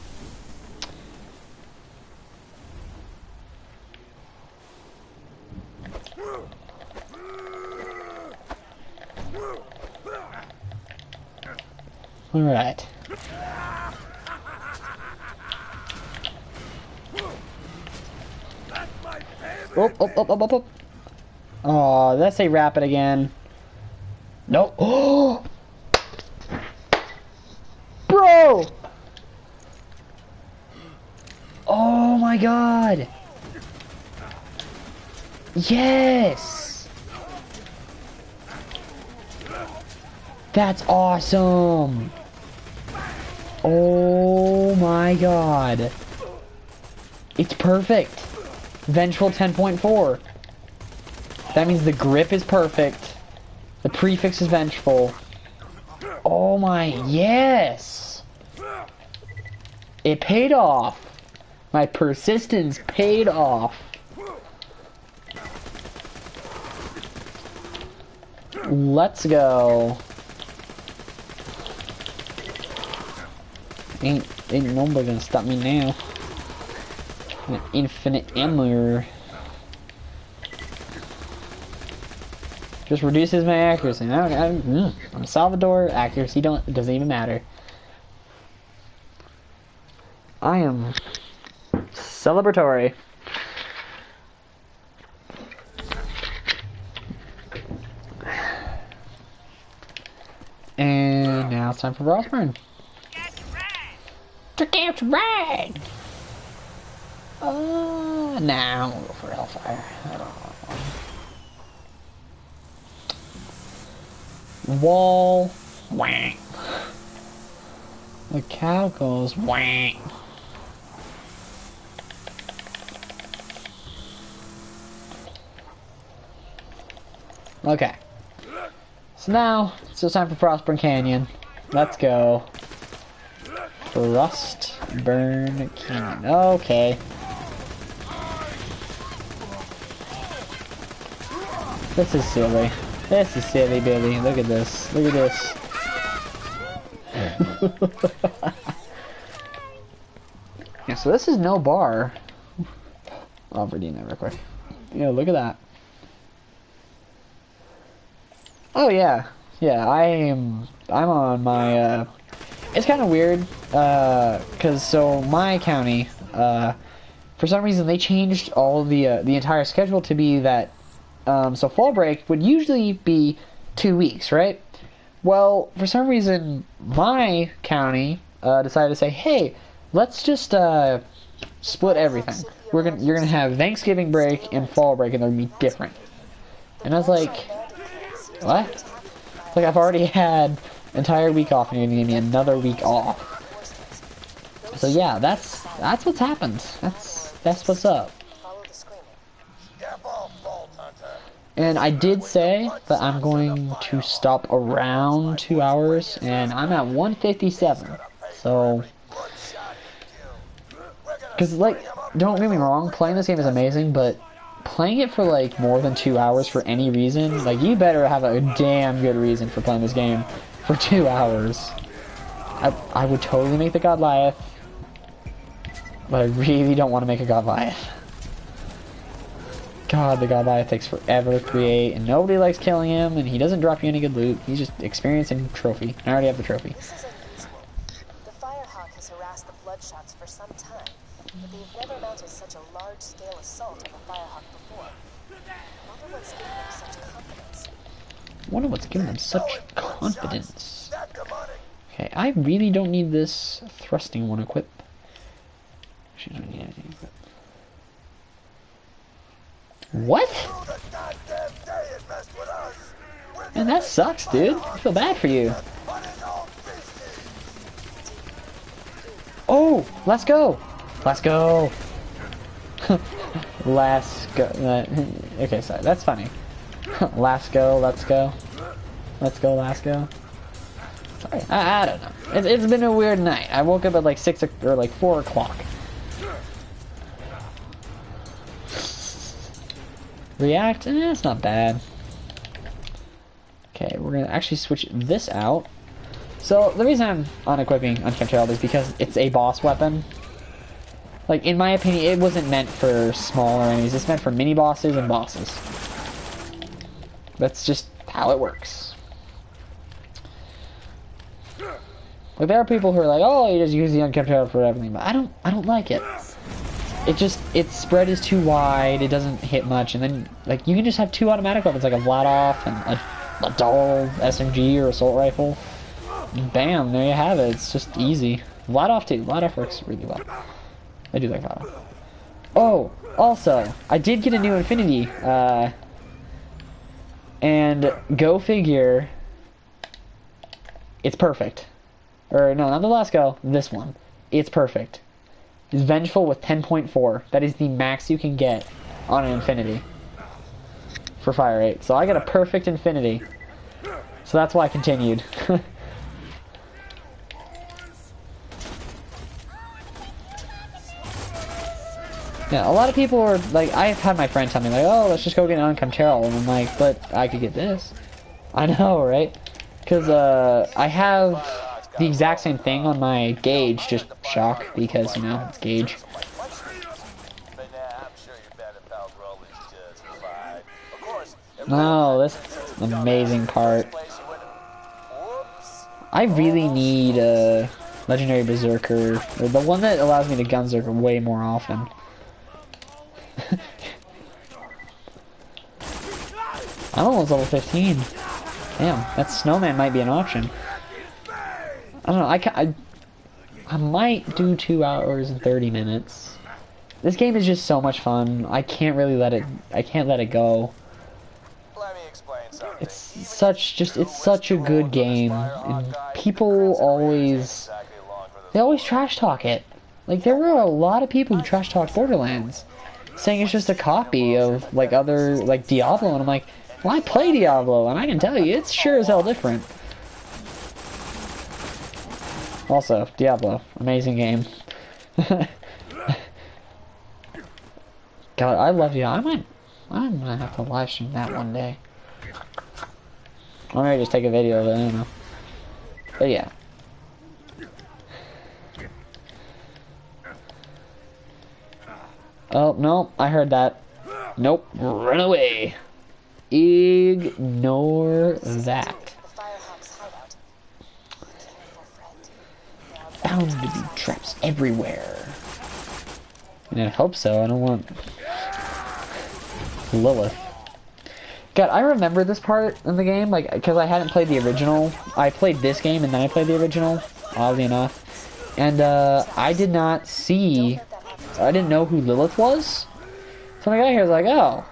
All right. Oh. Oh, did I say rapid again? Nope. Oh! Bro! Oh my god! Yes! That's awesome! Oh my god. It's perfect. Vengeful 10.4. That means the grip is perfect. The prefix is vengeful. Oh my, yes! It paid off. My persistence paid off. Let's go. Ain't nobody gonna stop me now. An infinite ammo. Just reduces my accuracy. I'm Salvador. Accuracy doesn't even matter. I am celebratory. And now it's time for Frostburn. To get red. Now we'll go for Hellfire. I don't know. Wall. Wang. The cow goes wang. Okay. So now, it's just time for Frostburn Canyon. Let's go. Frostburn Canyon. Okay. This is silly. This is silly, Billy. Look at this. Look at this. Yeah, so this is no bar. I'll redeem that real quick. Yeah, look at that. Oh yeah, yeah. I'm on my. It's kind of weird, cause so my county, for some reason they changed all the entire schedule to be that, so fall break would usually be 2 weeks, right? Well, for some reason my county decided to say, hey, let's just split everything. You're gonna have Thanksgiving break and fall break, and they're gonna be different. And I was like, what? It's like I've already had entire week off, and you're gonna give me another week off. So yeah, that's what's happened. That's what's up. And I did say that I'm going to stop around 2 hours, and I'm at 157. So, because like, don't get me wrong, playing this game is amazing, but playing it for like more than 2 hours for any reason, like you better have a damn good reason for playing this game for 2 hours. I would totally make the Goliath, but I really don't want to make a Goliath. God, the Goliath takes forever to create, and nobody likes killing him, and he doesn't drop you any good loot. He's just experience and trophy. I already have the trophy. This is unusual. The Firehawk has harassed the Bloodshots for some time, but they've never mounted such a large-scale assault on the Firehawk before. Wonder what's giving them such confidence. Okay, I really don't need this thrusting one equipped. Actually, I don't need anything equipped. What? Man, that sucks, dude. I feel bad for you. Oh, let's go. Let's go. Let's go. Okay, sorry, that's funny. Let's go, let's go. Let's go, let's go. Sorry, I don't know. It's been a weird night. I woke up at like 6 or like 4 o'clock. React, it's not bad. Okay, we're gonna actually switch this out. So the reason I'm unequipping Unkept Herald is because it's a boss weapon. Like, in my opinion, it wasn't meant for smaller enemies. It's meant for mini bosses and bosses. That's just how it works. Like, there are people who are like, oh, you just use the Unkept Herald for everything, but I don't like it. Its spread is too wide, it doesn't hit much, and then, like, you can just have 2 automatic weapons, like a Vladoff and a dull SMG or assault rifle. And bam, there you have it. It's just easy. Vladoff too. Vladoff works really well. I do like Vladoff. Oh, also, I did get a new Infinity, and go figure, it's perfect. Or, no, not the last go, this one. It's perfect. It's Vengeful with 10.4. That is the max you can get on an Infinity for fire rate. So I got a perfect Infinity. So that's why I continued. Yeah, a lot of people are like, I've had my friend tell me like, oh, let's just go get an Unkept Herald, and I'm like, but I could get this. I know, right? Because I have the exact same thing on my gauge, just shock, because, you know, it's gauge. No, this is an amazing part. I really need a Legendary Berserker, or the one that allows me to Gunzerker way more often. I'm almost level 15. Damn, that snowman might be an option. I don't know, I might do 2 hours and 30 minutes. This game is just so much fun. I can't let it go. Let me explain something. It's such a good game, and people always trash talk it. Like, there were a lot of people who trash talked Borderlands, saying it's just a copy of like other, like Diablo, and I'm like, well, I play Diablo, and I can tell you, it's sure as hell different. Also, Diablo, amazing game. God, I love you. I'm gonna have to live stream that one day. Or maybe just take a video of it, I don't know. But yeah. Oh, no, I heard that. Nope, run away. Ignore that. Bound to be traps everywhere. I hope so. I don't want Lilith. God, I remember this part in the game, like, because I hadn't played the original. I played this game and then I played the original, oddly enough. And I didn't know who Lilith was. So my guy here was like, oh,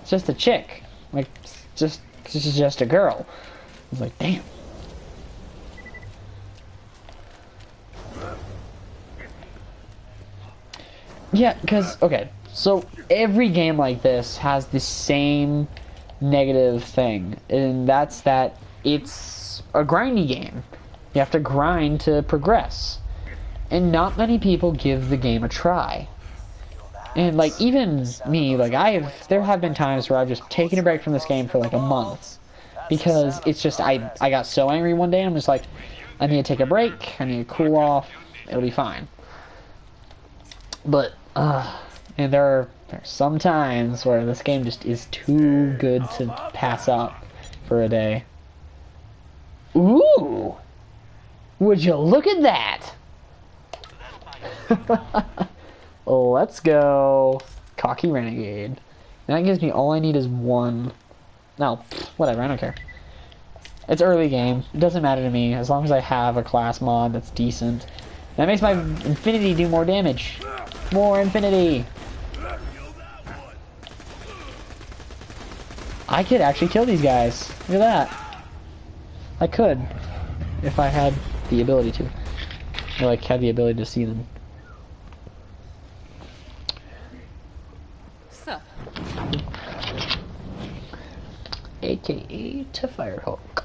it's just a chick. Like, this is just a girl. I was like, damn. Yeah, because, okay, so every game like this has the same negative thing, and that's that it's a grindy game. You have to grind to progress. And not many people give the game a try. And, like, even me, like, there have been times where I've just taken a break from this game for, like, a month. Because it's just, I got so angry one day, I'm just like, I need to take a break, I need to cool off, it'll be fine. But, and there are some times where this game just is too good to pass up for a day. Ooh! Would you look at that? Let's go. Cocky Renegade. That gives me all I need is one. No, whatever, I don't care. It's early game. It doesn't matter to me as long as I have a class mod that's decent. That makes my Infinity do more damage. More Infinity. I could actually kill these guys. Look at that. I could. If I had the ability to. Or like had the ability to see them. So. AKA to Firehawk.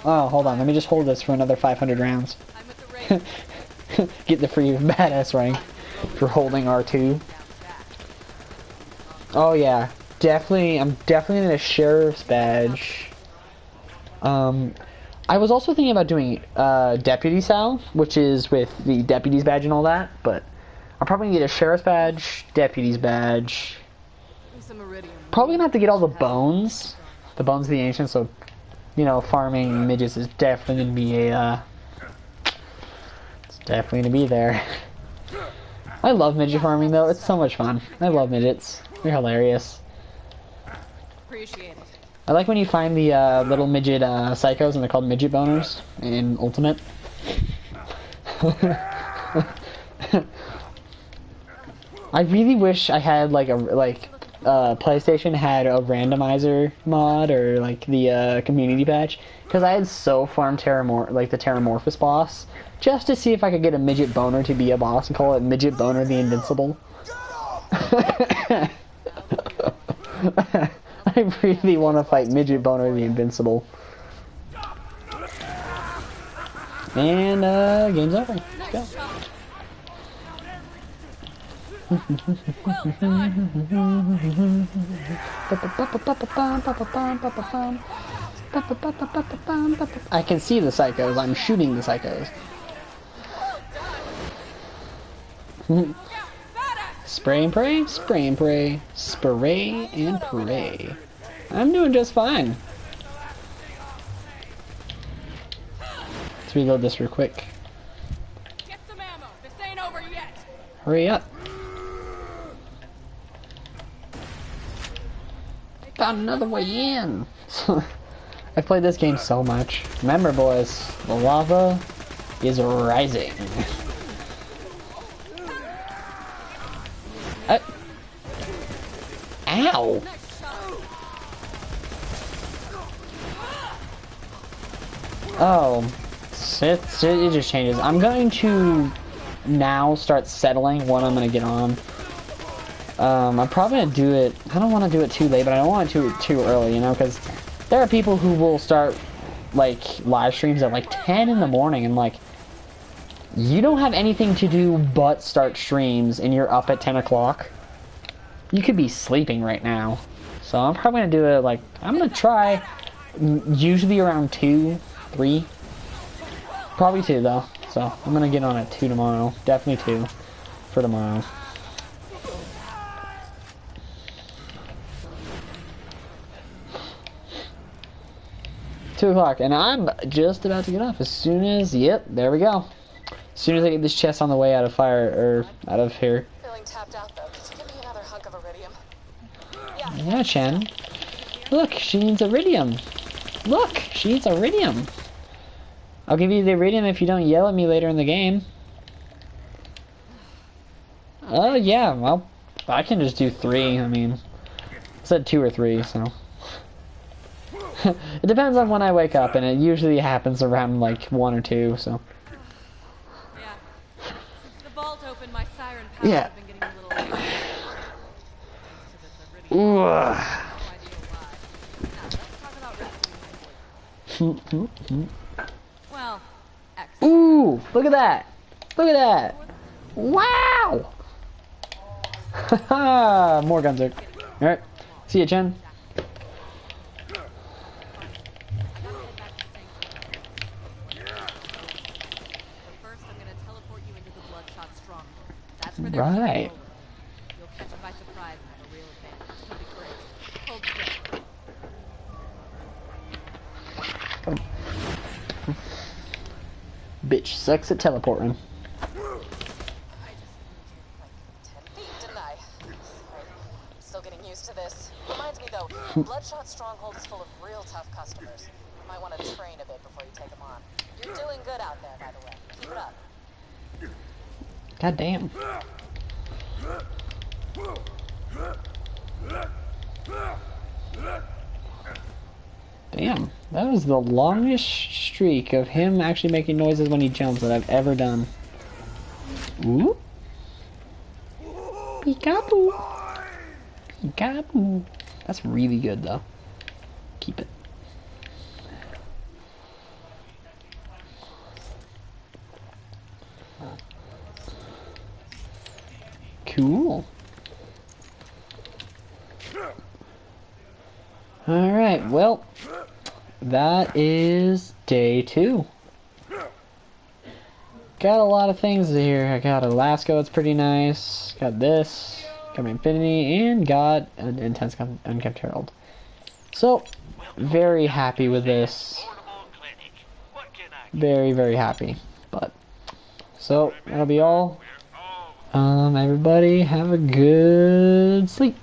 Oh, hold on. Let me just hold this for another 500 rounds. Get the free badass rank for holding R2. Oh yeah, definitely. I'm definitely in a sheriff's badge. I was also thinking about doing deputy style, which is with the deputy's badge and all that. But I'm probably gonna get a sheriff's badge, deputy's badge. Probably gonna have to get all the bones of the ancients. So, you know, farming midgets is definitely gonna be it's definitely gonna be there. I love midget farming though. It's so much fun. I love midgets. They're hilarious. Appreciate it. I like when you find the little midget psychos and they're called midget boners in Ultimate. I really wish I had PlayStation had a randomizer mod or like the community patch, because I had so farmed the Terramorphous boss just to see if I could get a midget boner to be a boss and call it Midget Boner the Invincible. I really want to fight Midget Boner the Invincible. And game's over. Let's go. I can see the psychos. I'm shooting the psychos. Spray and pray, spray and pray, spray and pray. I'm doing just fine. Let's reload this real quick. Get some ammo. This ain't over yet. Hurry up. Found another way in. I've played this game so much. Remember, boys, the lava is rising. Ow! Oh, it just changes. I'm going to now start settling what I'm going to get on. I'm probably going to do it, I don't want to do it too late, but I don't want to do it too early, you know, because there are people who will start, like, live streams at, like, 10 in the morning, and, like, you don't have anything to do but start streams, and you're up at 10 o'clock. You could be sleeping right now. So I'm probably going to do it, like, I'm going to try usually around 2, 3. Probably 2, though. So I'm going to get on at 2 tomorrow. Definitely 2 for tomorrow. Two o'clock, and I'm just about to get off as soon as, yep, there we go. As soon as I get this chest on the way out of fire, or out of here. Feeling tapped out though. Could you give me another hunk of iridium? Yeah, Chen. Look, she needs iridium. Look, she needs iridium. I'll give you the iridium if you don't yell at me later in the game. Oh, yeah, well, I can just do 3, I mean, I said 2 or 3, so. It depends on when I wake up, and it usually happens around, like, 1 or 2, so. Yeah. Since the vault opened, my siren powers have been getting a little low. Thanks to this iridium. Ooh. No idea why. Now, let's talk about rescuing my boy. Well, excellent. Ooh, look at that. Look at that. Wow. Haha, more guns are. Alright, see ya, Chen. Right. You'll catch it by surprise and have a real advantage. It'll be great. Hold still. Bitch sucks at teleporting. I just like 10 feet, didn't I? Sorry. I'm still getting used to this. Reminds me though, Bloodshot Stronghold is full of real tough customers. You might want to train a bit before you take them on. You're doing good out there, by the way. Keep it up. God damn. Damn, that was the longest streak of him actually making noises when he jumps that I've ever done. Ooh. Peekaboo. Peekaboo. That's really good though. Keep it. Cool. Alright, well, that is day 2. Got a lot of things here. I got Alaska, it's pretty nice. Got this, got my Infinity, and got an Intense Unkept Herald. So, very happy with this. Very, very happy. But, so, that'll be all. Everybody have a good sleep.